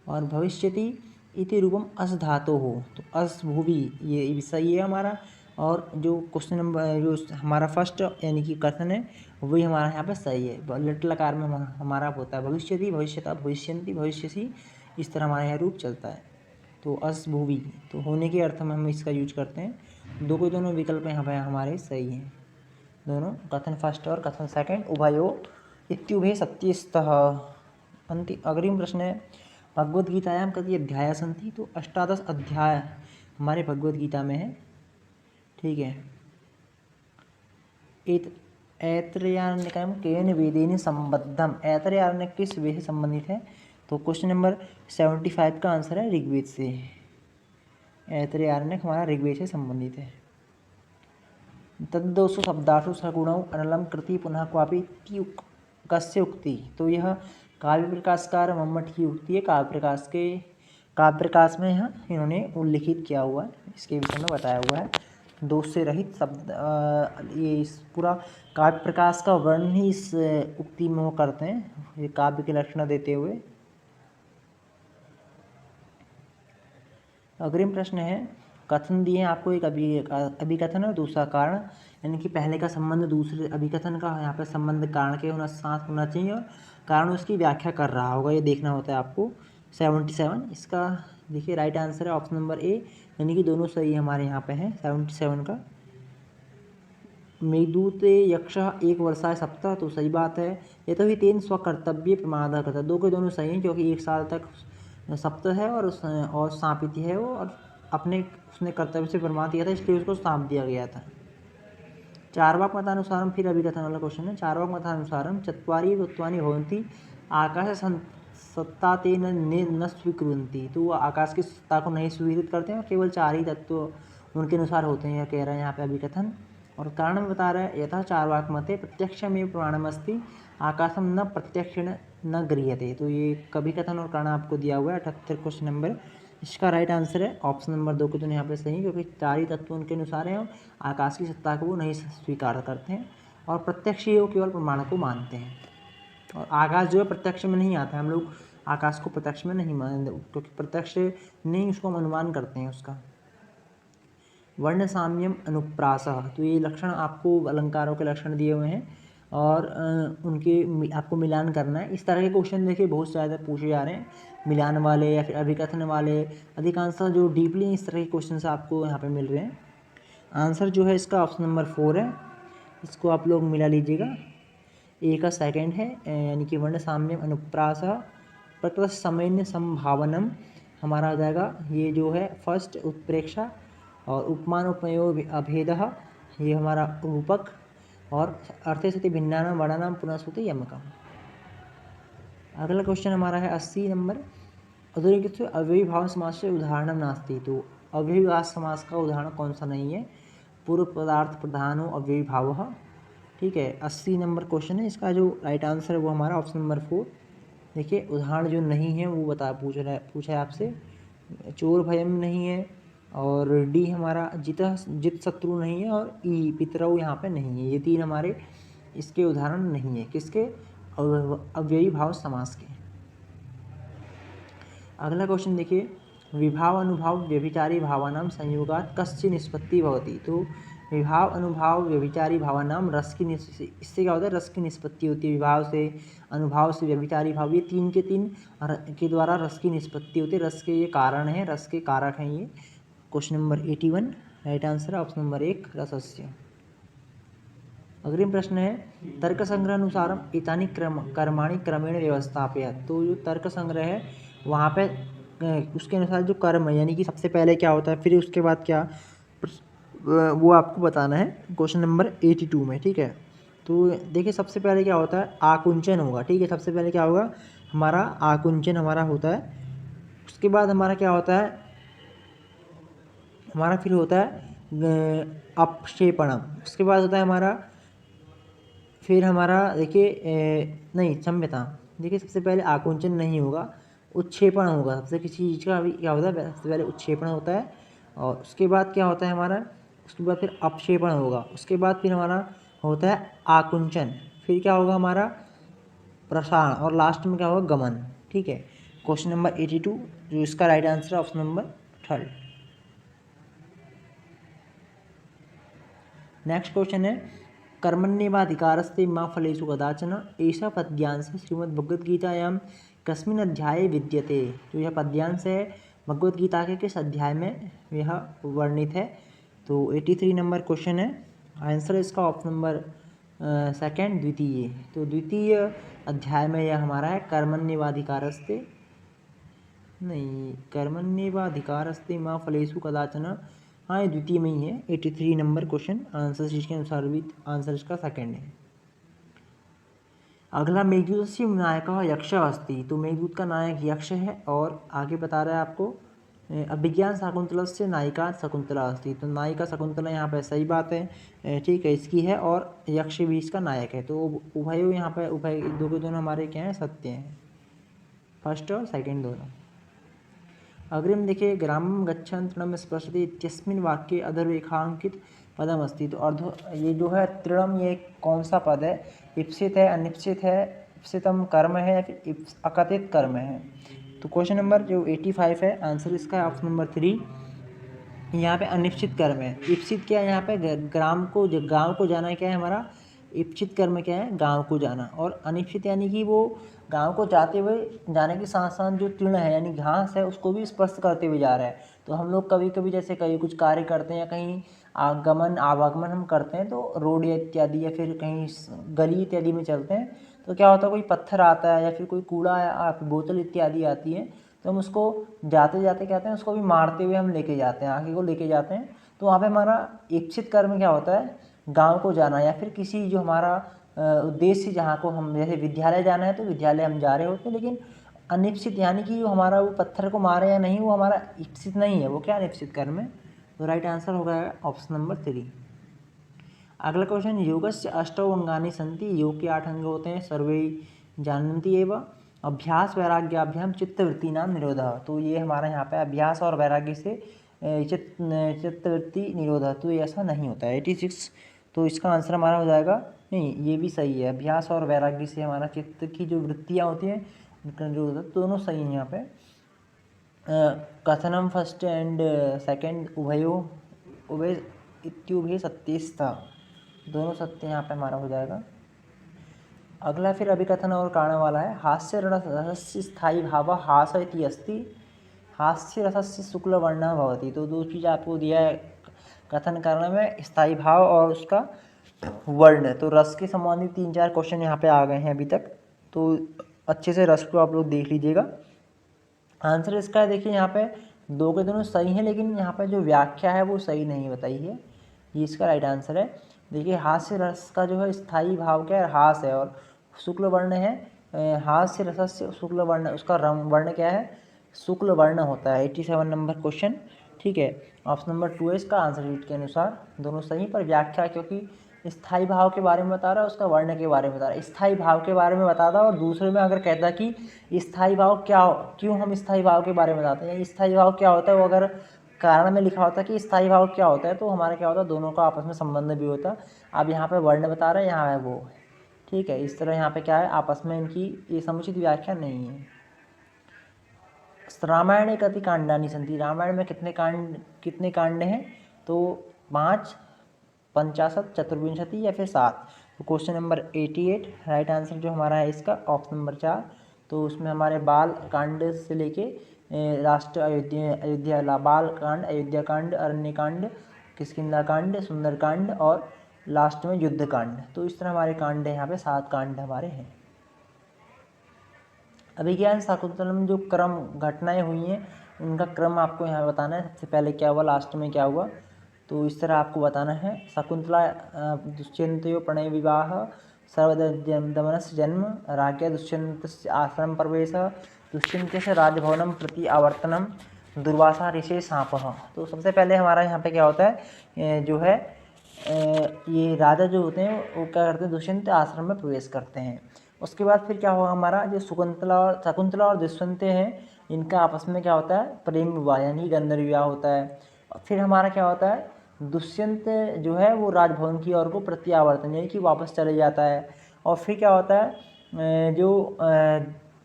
और भविष्यति इति रूपम अस धातो हो, तो अस भूवि ये सही है हमारा। और जो क्वेश्चन नंबर जो हमारा फर्स्ट यानी कि कथन है वही हमारा यहाँ पे सही है। लट लकार में हमारा होता है भविष्यति, भविष्यता, भविष्यन्ति, भविष्यसि, इस तरह हमारा यह रूप चलता है। तो अस भूवि, तो होने के अर्थ में हम इसका यूज करते हैं। दो के दोनों विकल्प यहाँ पे हमारे सही हैं, दोनों कथन फर्स्ट और कथन सेकंड उभयो इत्युभे सत्यस्तः। अग्रिम प्रश्न है, भगवद गीतायां कति अध्याय सन्ति। तो 18 अध्याय हमारे भगवद गीता में है। ठीक है, ऐतरेयारण्यकं केन वेदेन संबद्धम, ऐतरेयारण्यक किस वेद से संबंधित है। तो क्वेश्चन नंबर 75 का आंसर है ऋग्वेद से। ऐतरेयारण्यक हमारा ऋग्वेद से संबंधित है। तद्दोषु शब्दाशु सगुणौ अनलम कृति पुनः क्वापि कस्य उक्ति। तो यह काव्य प्रकाशकार मम्मट की उक्ति है। काव्य प्रकाश में यहाँ इन्होंने उल्लिखित किया हुआ है, इसके विषय में बताया हुआ है। दोष से रहित शब्द, ये इस पूरा काव्य प्रकाश का वर्णन ही इस उक्ति में वो करते हैं, ये काव्य के लक्षण देते हुए। अग्रिम प्रश्न है, कथन दिए हैं आपको, एक अभिकथन और दूसरा कारण, यानी कि पहले का संबंध दूसरे अभिकथन का यहाँ पे संबंध कारण के साथ होना चाहिए और कारण उसकी व्याख्या कर रहा होगा, ये देखना होता है आपको। 77 इसका देखिए राइट आंसर है ऑप्शन नंबर ए, यानी कि दोनों सही हमारे यहाँ पे हैं 77 का। मेघदूते यक्ष एक वर्षाय सप्ताह, तो सही बात है। ये तो ही तेन स्वकर्तव्य प्रमाद करता, दो के दोनों सही हैं, क्योंकि 1 साल तक सप्ताह है और सांपित है वो, और अपने उसने कर्तव्य से प्रमाद किया था, इसलिए उसको सांप दिया गया था। चार्वाक मतानुसारम, फिर अभिकथन वाला क्वेश्चन है। चार्वाक मतानुसारम चत्वारि तत्वानि भवन्ति आकाश सत्ता ते न स्वीकुर्वन्ति। तो वो आकाश की सत्ता को नहीं स्वीकृत करते हैं और केवल 4 ही तत्व उनके अनुसार होते हैं, यह कह रहे हैं यहाँ पे अभिकथन। और कारण में बता रहा है यथा चार्वाक मते प्रत्यक्षमेव प्रमाणमस्ति आकाशम न प्रत्यक्षेण न गृह्यते। तो ये कभी कथन और कारण आपको दिया हुआ है 78 क्वेश्चन नंबर। इसका राइट आंसर है ऑप्शन नंबर 2 को तो यहाँ पे सही, क्योंकि चार ही तत्व उनके अनुसार हैं। आकाश की सत्ता को वो नहीं स्वीकार करते हैं और प्रत्यक्ष ही वो केवल प्रमाण को मानते हैं। और आकाश जो है प्रत्यक्ष में नहीं आता है, हम लोग आकाश को प्रत्यक्ष में नहीं मानते, क्योंकि प्रत्यक्ष नहीं उसको हम अनुमान करते हैं उसका। वर्ण साम्यम अनुप्रासः, तो ये लक्षण आपको अलंकारों के लक्षण दिए हुए हैं और उनके आपको मिलान करना है। इस तरह के क्वेश्चन देखिए बहुत ज़्यादा पूछे जा रहे हैं, मिलान वाले या फिर अभिकथन वाले, अधिकांशतः जो डीपली इस तरह के क्वेश्चन आपको यहाँ पे मिल रहे हैं। आंसर जो है इसका ऑप्शन नंबर 4 है, इसको आप लोग मिला लीजिएगा। ए का सेकेंड है, यानी कि वर्ण साम्यम अनुप्रासः प्रकृत सामान्य संभावनम हमारा हो जाएगा ये जो है फर्स्ट उत्प्रेक्षा, और उपमान उपमेयो अभेदः ये हमारा रूपक, और अर्थे सति भिन्नानाम वर्णानाम पुनः सूते यमकम। अगला क्वेश्चन हमारा है 80 नंबर। अधोरेखित अव्ययीभाव समास से उदाहरण नास्ति, तो अव्ययीभाव समास का उदाहरण कौन सा नहीं है? पूर्व पदार्थ प्रधानो अव्ययीभावः, ठीक है। 80 नंबर क्वेश्चन है, इसका जो राइट आंसर है वो हमारा ऑप्शन नंबर 4। देखिए उदाहरण जो नहीं है वो पूछा है आपसे। चोर भयम नहीं है, और डी हमारा जित शत्रु नहीं है, और ई पितरऊ यहाँ पे नहीं है। ये तीन हमारे इसके उदाहरण नहीं है, किसके? अव्ययी भाव समास के। अगला क्वेश्चन देखिए, विभाव अनुभाव व्यभिचारी भावानाम संयोगात कस्य निष्पत्ति भवति। तो विभाव अनुभाव व्यभिचारी भावानाम रस की इससे क्या होता है? रस की निष्पत्ति होती है। विभाव से, अनुभाव से, व्यभिचारी भाव, ये तीन के द्वारा रस की निष्पत्ति होती है। रस के ये कारण हैं, रस के कारक हैं ये। क्वेश्चन नंबर 81 राइट आंसर है ऑप्शन नंबर 1 रसस्य। अग्रिम प्रश्न है, तर्क संग्रह अनुसारम एतानि कर्माणि क्रमेण व्यवस्थापयत्। तो जो तर्क संग्रह है वहाँ पे उसके अनुसार जो कर्म है, यानी कि सबसे पहले क्या होता है, फिर उसके बाद क्या, वो आपको बताना है क्वेश्चन नंबर 82 में, ठीक है। तो देखिए सबसे पहले क्या होता है, आकुंचन होगा, ठीक है। सबसे पहले क्या होगा हमारा, आकुंचन हमारा होता है। उसके बाद हमारा क्या होता है, हमारा फिर होता है अपक्षेपणम। उसके बाद होता है हमारा, फिर हमारा देखिए नहीं क्षम्यता, देखिए सबसे पहले आकुंचन नहीं होगा, उत्क्षेपण होगा। सबसे किसी चीज़ का भी क्या होता है, सबसे पहले उत्क्षेपण होता है, और उसके बाद क्या होता है हमारा, उसके बाद फिर अपक्षेपण होगा। उसके बाद फिर हमारा होता है आकुंचन, फिर क्या होगा हमारा प्रसारण, और लास्ट में क्या होगा गमन, ठीक है। क्वेश्चन नंबर 82 जो इसका राइट आंसर है ऑप्शन नंबर 3। नेक्स्ट क्वेश्चन है, कर्मण्येवाधिकारस्ते मा फलेषु कदाचन ऐसा पद्यांश श्रीमद्भगवद्गीतायां कस्मिन् अध्याये विद्यते। जो यह पद्यांश है भगवद गीता के किस अध्याय में यह वर्णित है? तो 83 नंबर क्वेश्चन है, आंसर इसका ऑप्शन नंबर 2 द्वितीय। तो द्वितीय अध्याय में यह हमारा है कर्मण्येवाधिकारस्ते, नहीं कर्मण्येवाधिकारस्ते मा फलेषु कदाचन, हाँ ये द्वितीय में ही है। 83 नंबर क्वेश्चन आंसर शीट के अनुसार भी आंसर इसका सेकंड है। अगला मेघदूतस्य नायकः यक्षः अस्ति। तो मेघदूत का नायक यक्ष है, और आगे बता रहा है आपको अभिज्ञान शाकुंतलस्य नायिका शकुंतला अस्ति। तो नायिका शकुंतला यहाँ पे सही बात है, ठीक है इसकी है, और यक्ष भी इसका नायक है। तो उभय यहाँ पे उभय दो के दोनों हमारे क्या हैं, सत्य हैं, फर्स्ट और सेकेंड दोनों। अग्रिम देखिए, ग्रामं गच्छन् तृणं स्पृशति इत्यस्मिन् वाक्ये अधोरेखांकित पदम अस्ति। तो अर्ध ये जो है तृणम, ये कौन सा पद है? इप्सित है, अनिप्सित है, इप्सितम कर्म है, या फिर अकथित कर्म है? तो क्वेश्चन नंबर जो 85 है, आंसर इसका है ऑप्शन नंबर 3। यहाँ पे अनिश्चित कर्म है। इप्सित क्या है, यहाँ पे गाँव को जाना क्या है हमारा, इप्सित कर्म क्या है, गाँव को जाना। और अनिश्चित यानी कि वो गाँव को जाने के साथ साथ जो तृण है यानी घास है उसको भी स्पर्श करते हुए जा रहा है। तो हम लोग कभी कभी जैसे कहीं कुछ कार्य करते हैं या कहीं आवागमन हम करते हैं, तो रोड इत्यादि या फिर कहीं गली इत्यादि में चलते हैं, तो क्या होता है कोई पत्थर आता है या फिर कोई कूड़ा या बोतल इत्यादि आती है, तो हम उसको जाते जाते कहते हैं उसको भी मारते हुए हम लेके जाते हैं, आगे को लेके जाते हैं। तो वहाँ पे हमारा इच्छित कर्म क्या होता है, गांव को जाना, या फिर किसी जो हमारा उद्देश्य जहाँ को हम जैसे विद्यालय जाना है तो विद्यालय हम जा रहे होते हैं। लेकिन अनिश्चित यानी कि जो हमारा वो पत्थर को मारे या नहीं, वो हमारा इच्छित नहीं है, वो क्या अनिश्चित कर्म है। तो राइट आंसर होगा ऑप्शन नंबर 3। अगला क्वेश्चन, योगस्य अष्टौ अंगानि सन्ति, योग के 8 अंग होते हैं, सर्वे जानन्ति एव। अभ्यास वैराग्याभ्याम चित्तवृत्तीनां निरोधः, तो ये हमारा यहाँ पे अभ्यास और वैराग्य से चित्तवृत्ति निरोधः, तो ये ऐसा नहीं होता है। 86, तो इसका आंसर हमारा हो जाएगा नहीं, ये भी सही है। अभ्यास और वैराग्य से हमारा चित्त की जो वृत्तियाँ होती हैं उनका निरोध, दोनों सही है यहाँ पे। कथनम फर्स्ट एंड सेकंड उभय इत्युभय सत्यस्ता, दोनों सत्य यहाँ पे हमारा हो जाएगा। अगला फिर अभिकथन और कारण वाला है। हास्य रसस्य स्थायी भाव हास इति अस्ति, हास्य रसस्य शुक्ल वर्णः भवति, तो दो चीज़ आपको दिया है कथन कारण में, स्थायी भाव और उसका वर्ण। तो रस के संबंधित 3-4 क्वेश्चन यहाँ पे आ गए हैं अभी तक, तो अच्छे से रस को आप लोग देख लीजिएगा। आंसर इसका है, देखिए यहाँ पे दो के दोनों सही हैं, लेकिन यहाँ पे जो व्याख्या है वो सही नहीं बताई है, ये इसका राइट आंसर है। देखिए हास्य रस का जो है स्थायी भाव क्या है, हास है, और शुक्ल वर्ण है, हास्य रसस्य शुक्ल वर्ण, उसका वर्ण क्या है, शुक्ल वर्ण होता है। 87 नंबर क्वेश्चन, ठीक है। ऑप्शन नंबर 2 है इसका आंसर शीट के अनुसार, दोनों सही, पर व्याख्या क्योंकि स्थायी भाव के बारे में बता रहा है, उसका वर्ण के बारे में बता रहा है। स्थायी भाव के बारे में बताता और दूसरे में अगर कहता कि स्थायी भाव क्या, क्यों हम स्थायी भाव के बारे में बताते हैं, स्थायी भाव क्या होता है, वो अगर कारण में लिखा होता है कि स्थायी भाव क्या होता है, तो हमारा क्या होता है, दोनों का आपस में संबंध भी होता। अब यहाँ पे वर्ण बता रहे हैं, यहाँ है वो, ठीक है। इस तरह यहाँ पे क्या है, आपस में इनकी ये समुचित व्याख्या नहीं है। रामायण कति कांडानि सन्ति, रामायण में कितने कांड हैं, तो 5, 50, 54 या फिर 7। तो क्वेश्चन नंबर 88 राइट आंसर जो हमारा है इसका ऑप्शन नंबर 4। तो उसमें हमारे बाल कांड से लेके राष्ट्र अयोध्या बाल कांड, अयोध्या कांड, अरण्य कांड, किष्किंधा कांड, सुंदर कांड और लास्ट में युद्ध कांड, तो इस तरह हमारे कांड है, यहाँ पे 7 कांड हमारे हैं। अभिज्ञान शाकुंतलम में जो क्रम घटनाएं हुई हैं उनका क्रम आपको यहाँ बताना है, सबसे पहले क्या हुआ, लास्ट में क्या हुआ, तो इस तरह आपको बताना है। शकुंतला दुष्यंतो प्रणय विवाह, सर्वदमनस्य जन्म, राज्ञा दुष्यंतस्य आश्रम प्रवेश, दुष्यंतस्य राजभवनम प्रति आवर्तनम, दुर्वासा ऋषि शापः। तो सबसे पहले हमारा यहाँ पे क्या होता है, जो है ये राजा जो होते हैं वो क्या करते हैं, दुष्यंत आश्रम में प्रवेश करते हैं। उसके बाद फिर क्या होगा, हमारा जो शकुंतला और दुष्यंत हैं, इनका आपस में क्या होता है, प्रेम विवाह यानी गंधर्व विवाह होता है। फिर हमारा क्या होता है, दुष्यंत जो है वो राजभवन की ओर को प्रत्यावर्तन यानी कि वापस चले जाता है। और फिर क्या होता है, जो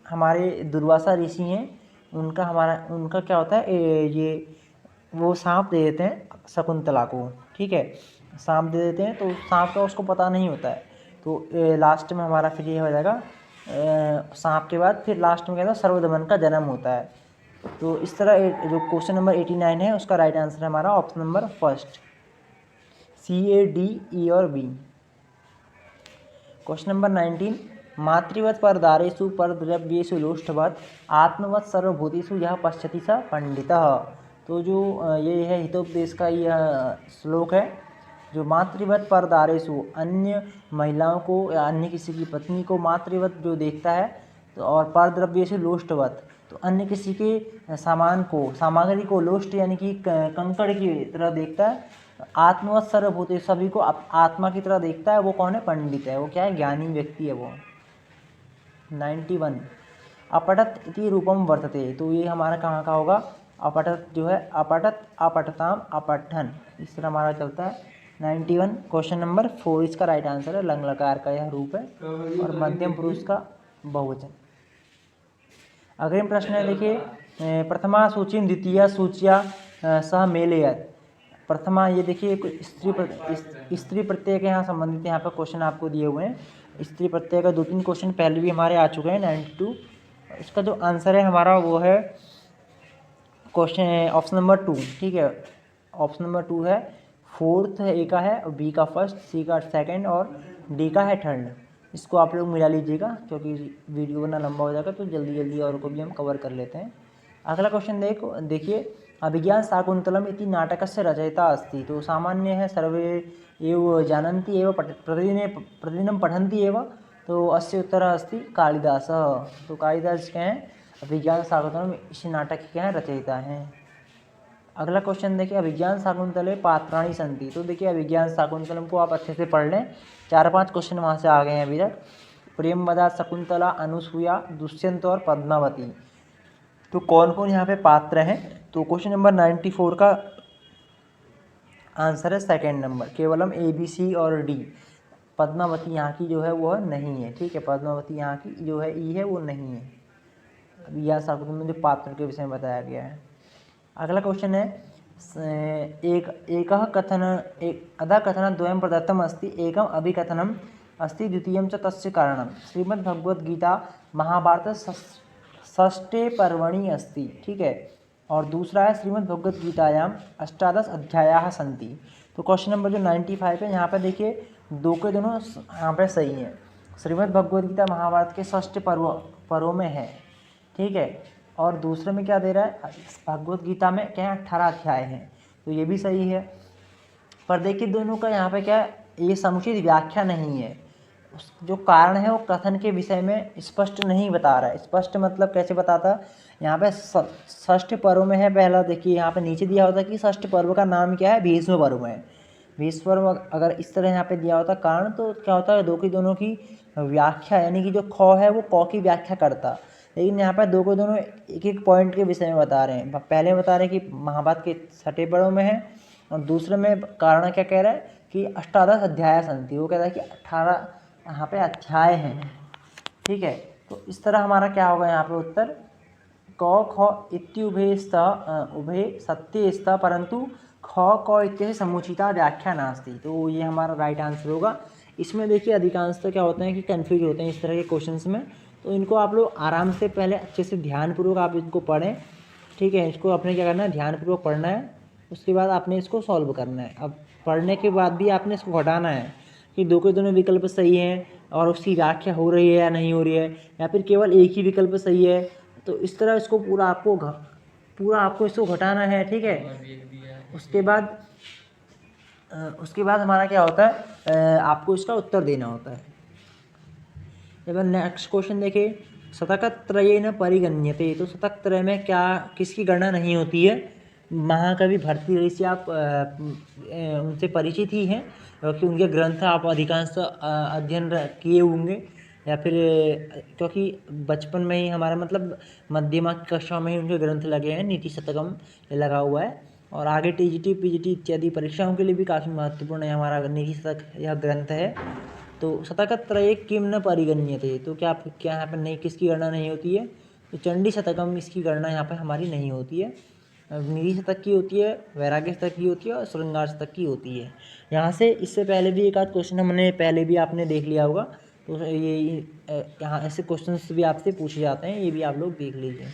हमारे दुर्वासा ऋषि हैं उनका क्या होता है, ये वो सांप दे देते हैं शकुंतला को, ठीक है, सांप दे देते हैं, तो सांप का उसको पता नहीं होता है। तो लास्ट में हमारा फिर ये हो जाएगा, सांप के बाद फिर लास्ट में क्या होता है, सर्वदमन का जन्म होता है। तो इस तरह जो क्वेश्चन नंबर 89 है उसका राइट आंसर है हमारा option number first, CA, D, E और B। क्वेश्चन नंबर 19, मातृवत परदारेषु परद्रव्येषु लोष्ठवत् आत्मवत् सर्वभूतेषु यह पश्यति स पंडितः। तो जो ये है हितोपदेश का यह श्लोक है, जो मातृवत परदारेषु अन्य महिलाओं को या अन्य किसी की पत्नी को मातृवत जो देखता है, तो और परद्रव्येषु लोष्ठवत्, तो अन्य किसी के सामग्री को लोष्ट यानी कि कंकड़ की तरह देखता है। आत्मवत् सर्वभूते, सभी को आत्मा की तरह देखता है, वो कौन है, पंडित है, वो क्या है, ज्ञानी व्यक्ति है वो। 91, अपठत इति रूपम वर्तते, तो ये हमारा कहाँ का होगा, अपठत जो है, अपठत अपठताम अपठन, इस तरह हमारा चलता है। 91 क्वेश्चन नंबर 4 इसका राइट आंसर है, लंग लकार का यह रूप है और मध्यम पुरुष का बहुवचन। अग्रिम प्रश्न है, देखिए प्रथमा सूची द्वितीय सूचिया सह मेलयत। प्रथमा, ये देखिए स्त्री प्रत्यय के यहाँ संबंधित यहाँ पर क्वेश्चन आपको दिए हुए हैं। स्त्री प्रत्यय का 2-3 क्वेश्चन पहले भी हमारे आ चुके हैं। 92 इसका जो आंसर है हमारा वो है क्वेश्चन ऑप्शन नंबर 2, ठीक है। ऑप्शन नंबर 2 है, फोर्थ ए का है, बी का फर्स्ट, सी का सेकंड और डी का है थर्ड। इसको आप लोग मिला लीजिएगा क्योंकि वीडियो वरना लंबा हो जाएगा, तो जल्दी जल्दी और को भी हम कवर कर लेते हैं। अगला क्वेश्चन देखिए, अभिज्ञान शाकुंतलम इति नाटकस्य रचयिता अस्ति। तो सामान्य है, सर्वे एव जानन्ति एव प्रतिदिनं पठन्ति एव, तो अस्य उत्तरः अस्ति कालिदासः। तो कालिदास क्या हैं, अभिज्ञान शाकुंतलम इस नाटक के क्या हैं, रचयिता हैं। अगला क्वेश्चन देखिए, अभिज्ञान शाकुंतले पात्राणि सन्ति। तो देखिए अभिज्ञान शाकुंतलम को आप अच्छे से पढ़ लें, 4-5 क्वेश्चन वहाँ से आ गए हैं अभी तक। प्रेमवदा, शकुंतला, अनुसूया, दुष्यंत और पद्मावती। तो कौन कौन यहाँ पे पात्र हैं? तो क्वेश्चन नंबर 94 का आंसर है second number, Kavalam A B C और डी। पद्मावती यहाँ की जो है वह नहीं है, ठीक है, पद्मावती यहाँ की जो है ई है वो नहीं है। अभी यह शाकुंतल में जो पात्र के विषय में बताया गया है। अगला क्वेश्चन है, एकः कथन एक अधा कथन द्वयं प्रदत्तम अस्ति, एकम अभिकथनम अस्ति, द्वितीयं च तस्य कारणम। श्रीमद्भगवद्गीता महाभारत षष्ठे पर्वणि अस्ति, ठीक है। और दूसरा है श्रीमद्भगवद्गीतायाम 18 अध्यायाः सन्ति। तो क्वेश्चन नंबर जो 95 है, यहाँ पर देखिए दो के दोनों यहाँ पर सही हैं। श्रीमद्भगवद्गीता महाभारत के षष्ठ पर्वों में है, ठीक है। और दूसरे में क्या दे रहा है, भगवत गीता में क्या है 18 अध्याय हैं, तो ये भी सही है। पर देखिए दोनों का यहाँ पे क्या है, ये समुचित व्याख्या नहीं है। जो कारण है वो कथन के विषय में स्पष्ट नहीं बता रहा है। स्पष्ट मतलब कैसे बताता, यहाँ पे षष्ठ पर्व में है पहला, देखिए यहाँ पे नीचे दिया होता कि षष्ठ पर्व का नाम क्या है, भीष्म पर्व है। भीष्म पर्व अगर इस तरह यहाँ पे दिया होता कारण, तो क्या होता है दो की दोनों की व्याख्या, यानी कि जो ख है वो क की व्याख्या करता। लेकिन यहाँ पर दो को दोनों एक एक पॉइंट के विषय में बता रहे हैं। पहले बता रहे हैं कि महाभारत के छठे पर्व में है, और दूसरे में कारण क्या कह रहा है कि 18 अध्याय संति, वो कह रहा है कि 18 यहाँ पे अध्याय हैं, ठीक है। तो इस तरह हमारा क्या होगा यहाँ पे उत्तर, क ख इत्युभे सत्य स्त परंतु ख क इत्यादि समुचिता व्याख्या नास्ति। तो ये हमारा राइट आंसर होगा। इसमें देखिए अधिकांशतः क्या होते हैं कि कन्फ्यूज होते हैं इस तरह के क्वेश्चंस में, तो इनको आप लोग आराम से पहले अच्छे से ध्यानपूर्वक आप इनको पढ़ें, ठीक है। इसको अपने क्या करना है, ध्यानपूर्वक पढ़ना है, उसके बाद आपने इसको सॉल्व करना है। अब पढ़ने के बाद भी आपने इसको घटाना है कि दो के दोनों विकल्प सही हैं और उसकी व्याख्या हो रही है या नहीं हो रही है, या फिर केवल एक ही विकल्प सही है। तो इस तरह इसको पूरा आपको इसको घटाना है, ठीक है। उसके बाद हमारा क्या होता है, आपको इसका उत्तर देना होता है। जब नेक्स्ट क्वेश्चन देखिए, शतकत्रयेन परिगण्यते। तो शतकत्रय में क्या किसकी गणना नहीं होती है? महाकवि भर्तृहरि से आप उनसे परिचित ही हैं, क्योंकि उनके ग्रंथ आप अधिकांश अध्ययन किए होंगे, या फिर क्योंकि बचपन में ही हमारा मतलब मध्यमा कक्षा में ही उनके ग्रंथ लगे हैं, नीति शतकम लगा हुआ है, और आगे टीजीटी पीजीटी इत्यादि परीक्षाओं के लिए भी काफ़ी महत्वपूर्ण है हमारा नीति शतक यह ग्रंथ है। तो शतकत्रये किम न परिगण्यते। तो क्या यहाँ पर नहीं, किसकी गणना नहीं होती है? तो चंडी शतकम, इसकी गणना यहाँ पर हमारी नहीं होती है। नीति शतक की होती है, वैराग्य शतक की होती है, और श्रृंगार शतक की होती है। यहाँ से इससे पहले भी एक आध क्वेश्चन हमने पहले भी आपने देख लिया होगा, तो ये यहाँ ऐसे क्वेश्चंस भी आपसे पूछे जाते हैं, ये भी आप लोग देख लीजिए।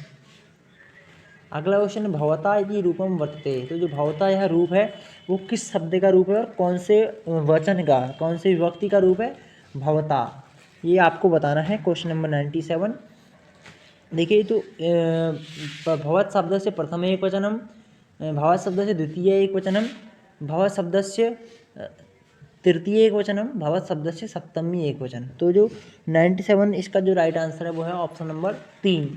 अगला क्वेश्चन, भवता यदि रूपम वर्तते। तो जो भवता यह रूप है वो किस शब्द का रूप है और कौन से वचन का, कौन से विभक्ति का रूप है भवता, ये आपको बताना है। क्वेश्चन नंबर 97 देखिए, तो भवत शब्द से प्रथम एक वचनम, भवत शब्द से द्वितीय एक वचनम, भवत शब्द से तृतीय एक वचनम, भवत शब्द से सप्तमी एक वचन। तो जो 97 इसका जो राइट आंसर है वो है ऑप्शन नंबर 3।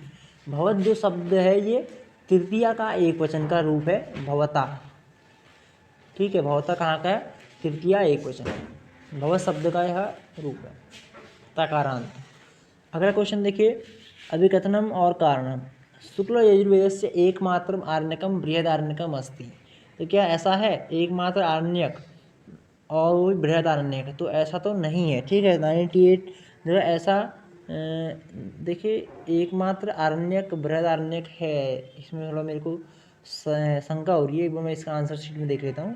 भवत जो शब्द है ये तृतीया का एक वचन का रूप है भवता, ठीक है। भवता कहाँ का है? तृतीया एक वचन, भवत शब्द का यह रूप है, तकारांत। अगला क्वेश्चन देखिए, अभिकथनम और कारणम। शुक्ल यजुर्वेदस्य एकमात्रम आरण्यकम बृहदारण्यकम अस्ति। तो क्या ऐसा है एकमात्र आरण्यक और वो बृहद आरण्यक? तो ऐसा तो नहीं है, ठीक है। 98 जो है ऐसा देखिए एकमात्र आरण्यक बृहद आरण्यक है, इसमें थोड़ा मेरे को शंका हो रही है, एक बार मैं इसका आंसर शीट में देख लेता हूँ।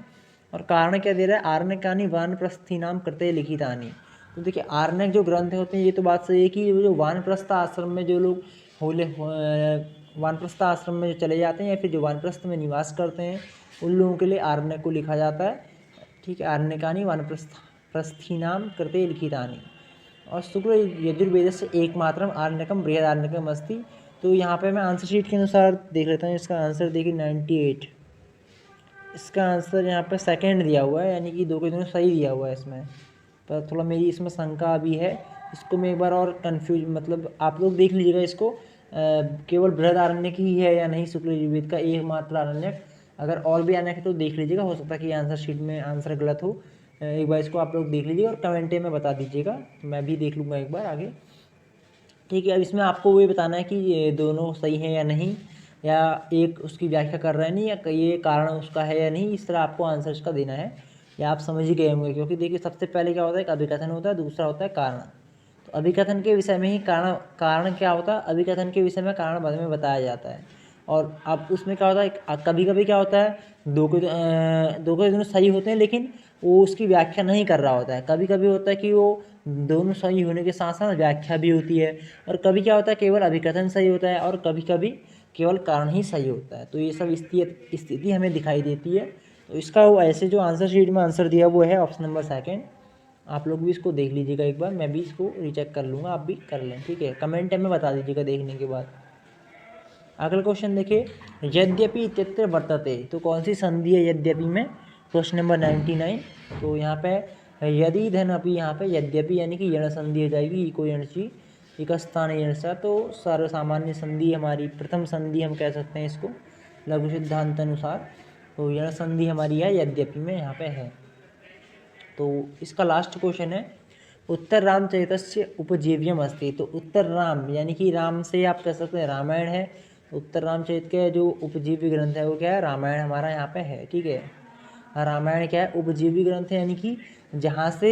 और कारण क्या दे रहा है, आरण्यकानि वानप्रस्थीनाम कृते लिखितानि। तो देखिए आरण्यक जो ग्रंथ होते हैं, ये तो बात सही है कि जो वानप्रस्थ आश्रम में जो लोग वानप्रस्थ आश्रम में चले जाते हैं या फिर जो वानप्रस्थ में निवास करते हैं, उन लोगों के लिए आरण्यक को लिखा जाता है, ठीक है। आरण्यकानि वानप्रस्थीनाम कृते लिखितानि। और शुक्ल यजुर्वेद से एकमात्रम आरण्यकम बृहदारण्यकम अस्ति। तो यहाँ पे मैं आंसर शीट के अनुसार देख लेता हूँ। इसका आंसर देखिए 98, इसका आंसर यहाँ पे सेकंड दिया हुआ है, यानी कि दो के दोनों सही दिया हुआ है इसमें, पर थोड़ा मेरी इसमें शंका भी है। इसको मैं एक बार और कन्फ्यूज मतलब आप लोग देख लीजिएगा इसको, केवल बृहदारण्यक ही है या नहीं शुक्ल यजुर्वेद का एकमात्र आरण्यक। अगर और भी आना है तो देख लीजिएगा, हो सकता है कि आंसर शीट में आंसर गलत हो। एक बार इसको आप लोग देख लीजिएगा और कमेंटे में बता दीजिएगा, मैं भी देख लूँगा एक बार आगे। ठीक है, अब इसमें आपको ये बताना है कि ये दोनों सही है या नहीं, या एक उसकी व्याख्या कर रहा है नहीं, या ये कारण उसका है या नहीं। इस तरह आपको आंसर इसका देना है, या आप समझ ही गए होंगे। क्योंकि देखिए सबसे पहले क्या होता है, एक अभिकथन होता है, दूसरा होता है कारण। तो अभिकथन के विषय में ही कारण क्या होता है, अभिकथन के विषय में कारण बाद में बताया जाता है। और अब उसमें क्या होता है, कभी कभी क्या होता है, दो के दोनों सही होते हैं, लेकिन वो उसकी व्याख्या नहीं कर रहा होता है। कभी कभी होता है कि वो दोनों सही होने के साथ साथ व्याख्या भी होती है। और कभी क्या होता है, केवल अभिकथन सही होता है, और कभी कभी केवल कारण ही सही होता है। तो ये सब स्थिति हमें दिखाई देती है। तो इसका वो ऐसे जो आंसर शीट में आंसर दिया वो है ऑप्शन नंबर 2। आप लोग भी इसको देख लीजिएगा एक बार, मैं भी इसको रीचेक कर लूँगा, आप भी कर लें। ठीक है, कमेंट में बता दीजिएगा देखने के बाद। अगला क्वेश्चन देखिए, यद्यपि इत्यत्र वर्तते, तो कौन सी संधि है यद्यपि में, क्वेश्चन नंबर 99। तो यहाँ पे यदि धन अपि, यहाँ पे यद्यपि यानी कि यण संधि हो जाएगी, इको यणची एक स्थान यणसा। तो सर्वसामान्य संधि हमारी प्रथम संधि हम कह सकते हैं इसको लघु सिद्धांत अनुसार। तो यण संधि हमारी है यद्यपि में, यहाँ पे है। तो इसका लास्ट क्वेश्चन है, उत्तर रामचरितस्य उपजीव्यम अस्ति। तो उत्तर राम यानी कि राम से आप कह सकते हैं रामायण है। उत्तर रामचरित के जो उपजीव्य ग्रंथ है वो क्या है, रामायण हमारा यहाँ पे है। ठीक है, रामायण क्या है, उपजीव्य ग्रंथ है, यानी कि जहाँ से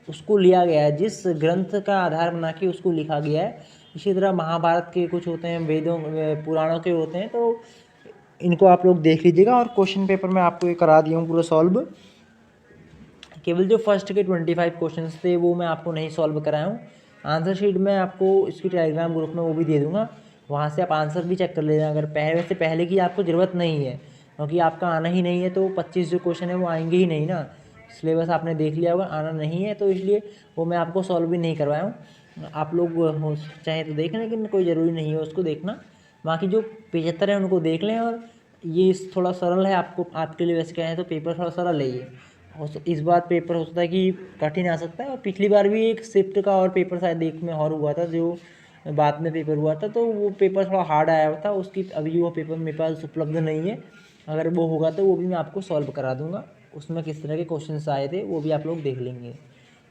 उसको लिया गया है, जिस ग्रंथ का आधार बना के उसको लिखा गया है। इसी तरह महाभारत के कुछ होते हैं, वेदों पुराणों के होते हैं। तो इनको आप लोग देख लीजिएगा, और क्वेश्चन पेपर में आपको ये करा दिया हूँ पूरा सॉल्व। केवल जो फर्स्ट के 25 क्वेश्चंस थे वो मैं आपको नहीं सॉल्व कराया हूँ। आंसर शीट में आपको इसकी टेलीग्राम ग्रुप में वो भी दे दूँगा, वहाँ से आप आंसर भी चेक कर लेना। अगर पहले से पहले की आपको ज़रूरत नहीं है, क्योंकि आपका आना ही नहीं है, तो 25 जो क्वेश्चन है वो आएंगे ही नहीं ना। सिलेबस आपने देख लिया होगा, आना नहीं है, तो इसलिए वो मैं आपको सॉल्व भी नहीं करवाया हूँ। आप लोग हो चाहे तो देखें, लेकिन कोई ज़रूरी नहीं है उसको देखना। बाकी जो 75 है उनको देख लें। और ये थोड़ा सरल है आपको, आपके लिए वैसे क्या है, तो पेपर थोड़ा सरल है ये। इस बार पेपर हो सकता है कि कठिन आ सकता है। और पिछली बार भी एक शिफ्ट का और पेपर शायद एक में और हुआ था, जो बाद में पेपर हुआ था, तो वो पेपर थोड़ा हार्ड आया हुआ था। उसकी अभी वो पेपर मेरे पास उपलब्ध नहीं है। अगर वो होगा तो वो भी मैं आपको सॉल्व करा दूंगा। उसमें किस तरह के क्वेश्चंस आए थे वो भी आप लोग देख लेंगे।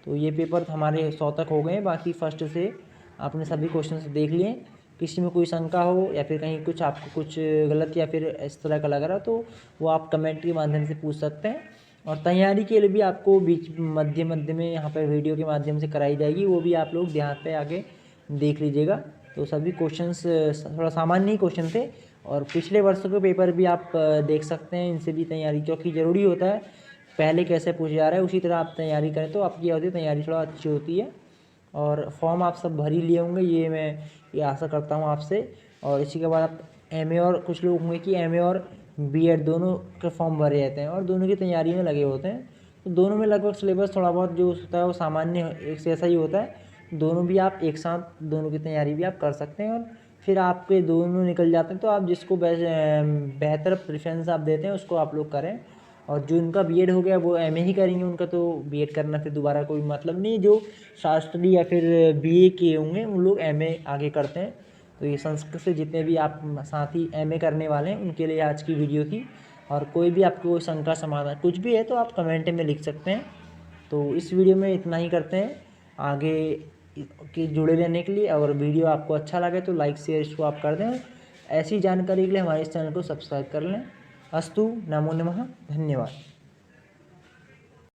तो ये पेपर हमारे 100 तक हो गए हैं। बाकी फर्स्ट से आपने सभी क्वेश्चंस देख लिए। किसी में कोई शंका हो, या फिर कहीं कुछ आपको कुछ गलत या फिर इस तरह का लग रहा, तो वो आप कमेंट के माध्यम से पूछ सकते हैं। और तैयारी के लिए भी आपको बीच मध्य में यहाँ पर वीडियो के माध्यम से कराई जाएगी, वो भी आप लोग ध्यान पे आगे देख लीजिएगा। तो सभी क्वेश्चंस थोड़ा सामान्य ही क्वेश्चन थे, और पिछले वर्षों के पेपर भी आप देख सकते हैं, इनसे भी तैयारी, क्योंकि ज़रूरी होता है पहले कैसे पूछा जा रहा है उसी तरह आप तैयारी करें, तो आपकी होती है तैयारी थोड़ा अच्छी होती है। और फॉर्म आप सब भर ही लिए होंगे, ये मैं ये आशा करता हूँ आपसे। और इसी के बाद आप एमए, और कुछ लोग होंगे कि एमए और बीएड दोनों के फॉर्म भरे जाते हैं और दोनों की तैयारी में लगे होते हैं। तो दोनों में लगभग सिलेबस थोड़ा बहुत जो होता है वो सामान्य एक से ऐसा ही होता है। दोनों भी आप एक साथ दोनों की तैयारी भी आप कर सकते हैं, और फिर आपके दोनों निकल जाते हैं। तो आप जिसको बेहतर प्रेफरेंस आप देते हैं उसको आप लोग करें। और जो इनका बीएड हो गया वो एमए ही करेंगे, उनका तो बीएड करना फिर दोबारा कोई मतलब नहीं। जो शास्त्री या फिर बीए किए होंगे उन लोग एमए आगे करते हैं। तो ये संस्कृत से जितने भी आप साथी एमए करने वाले हैं उनके लिए आज की वीडियो थी। और कोई भी आपको शंका समाधान कुछ भी है तो आप कमेंट में लिख सकते हैं। तो इस वीडियो में इतना ही करते हैं। आगे के जुड़े रहने के लिए, अगर वीडियो आपको अच्छा लगे तो लाइक शेयर इसको आप कर दें। ऐसी जानकारी के लिए हमारे इस चैनल को सब्सक्राइब कर लें। अस्तु, नमो नमः, धन्यवाद।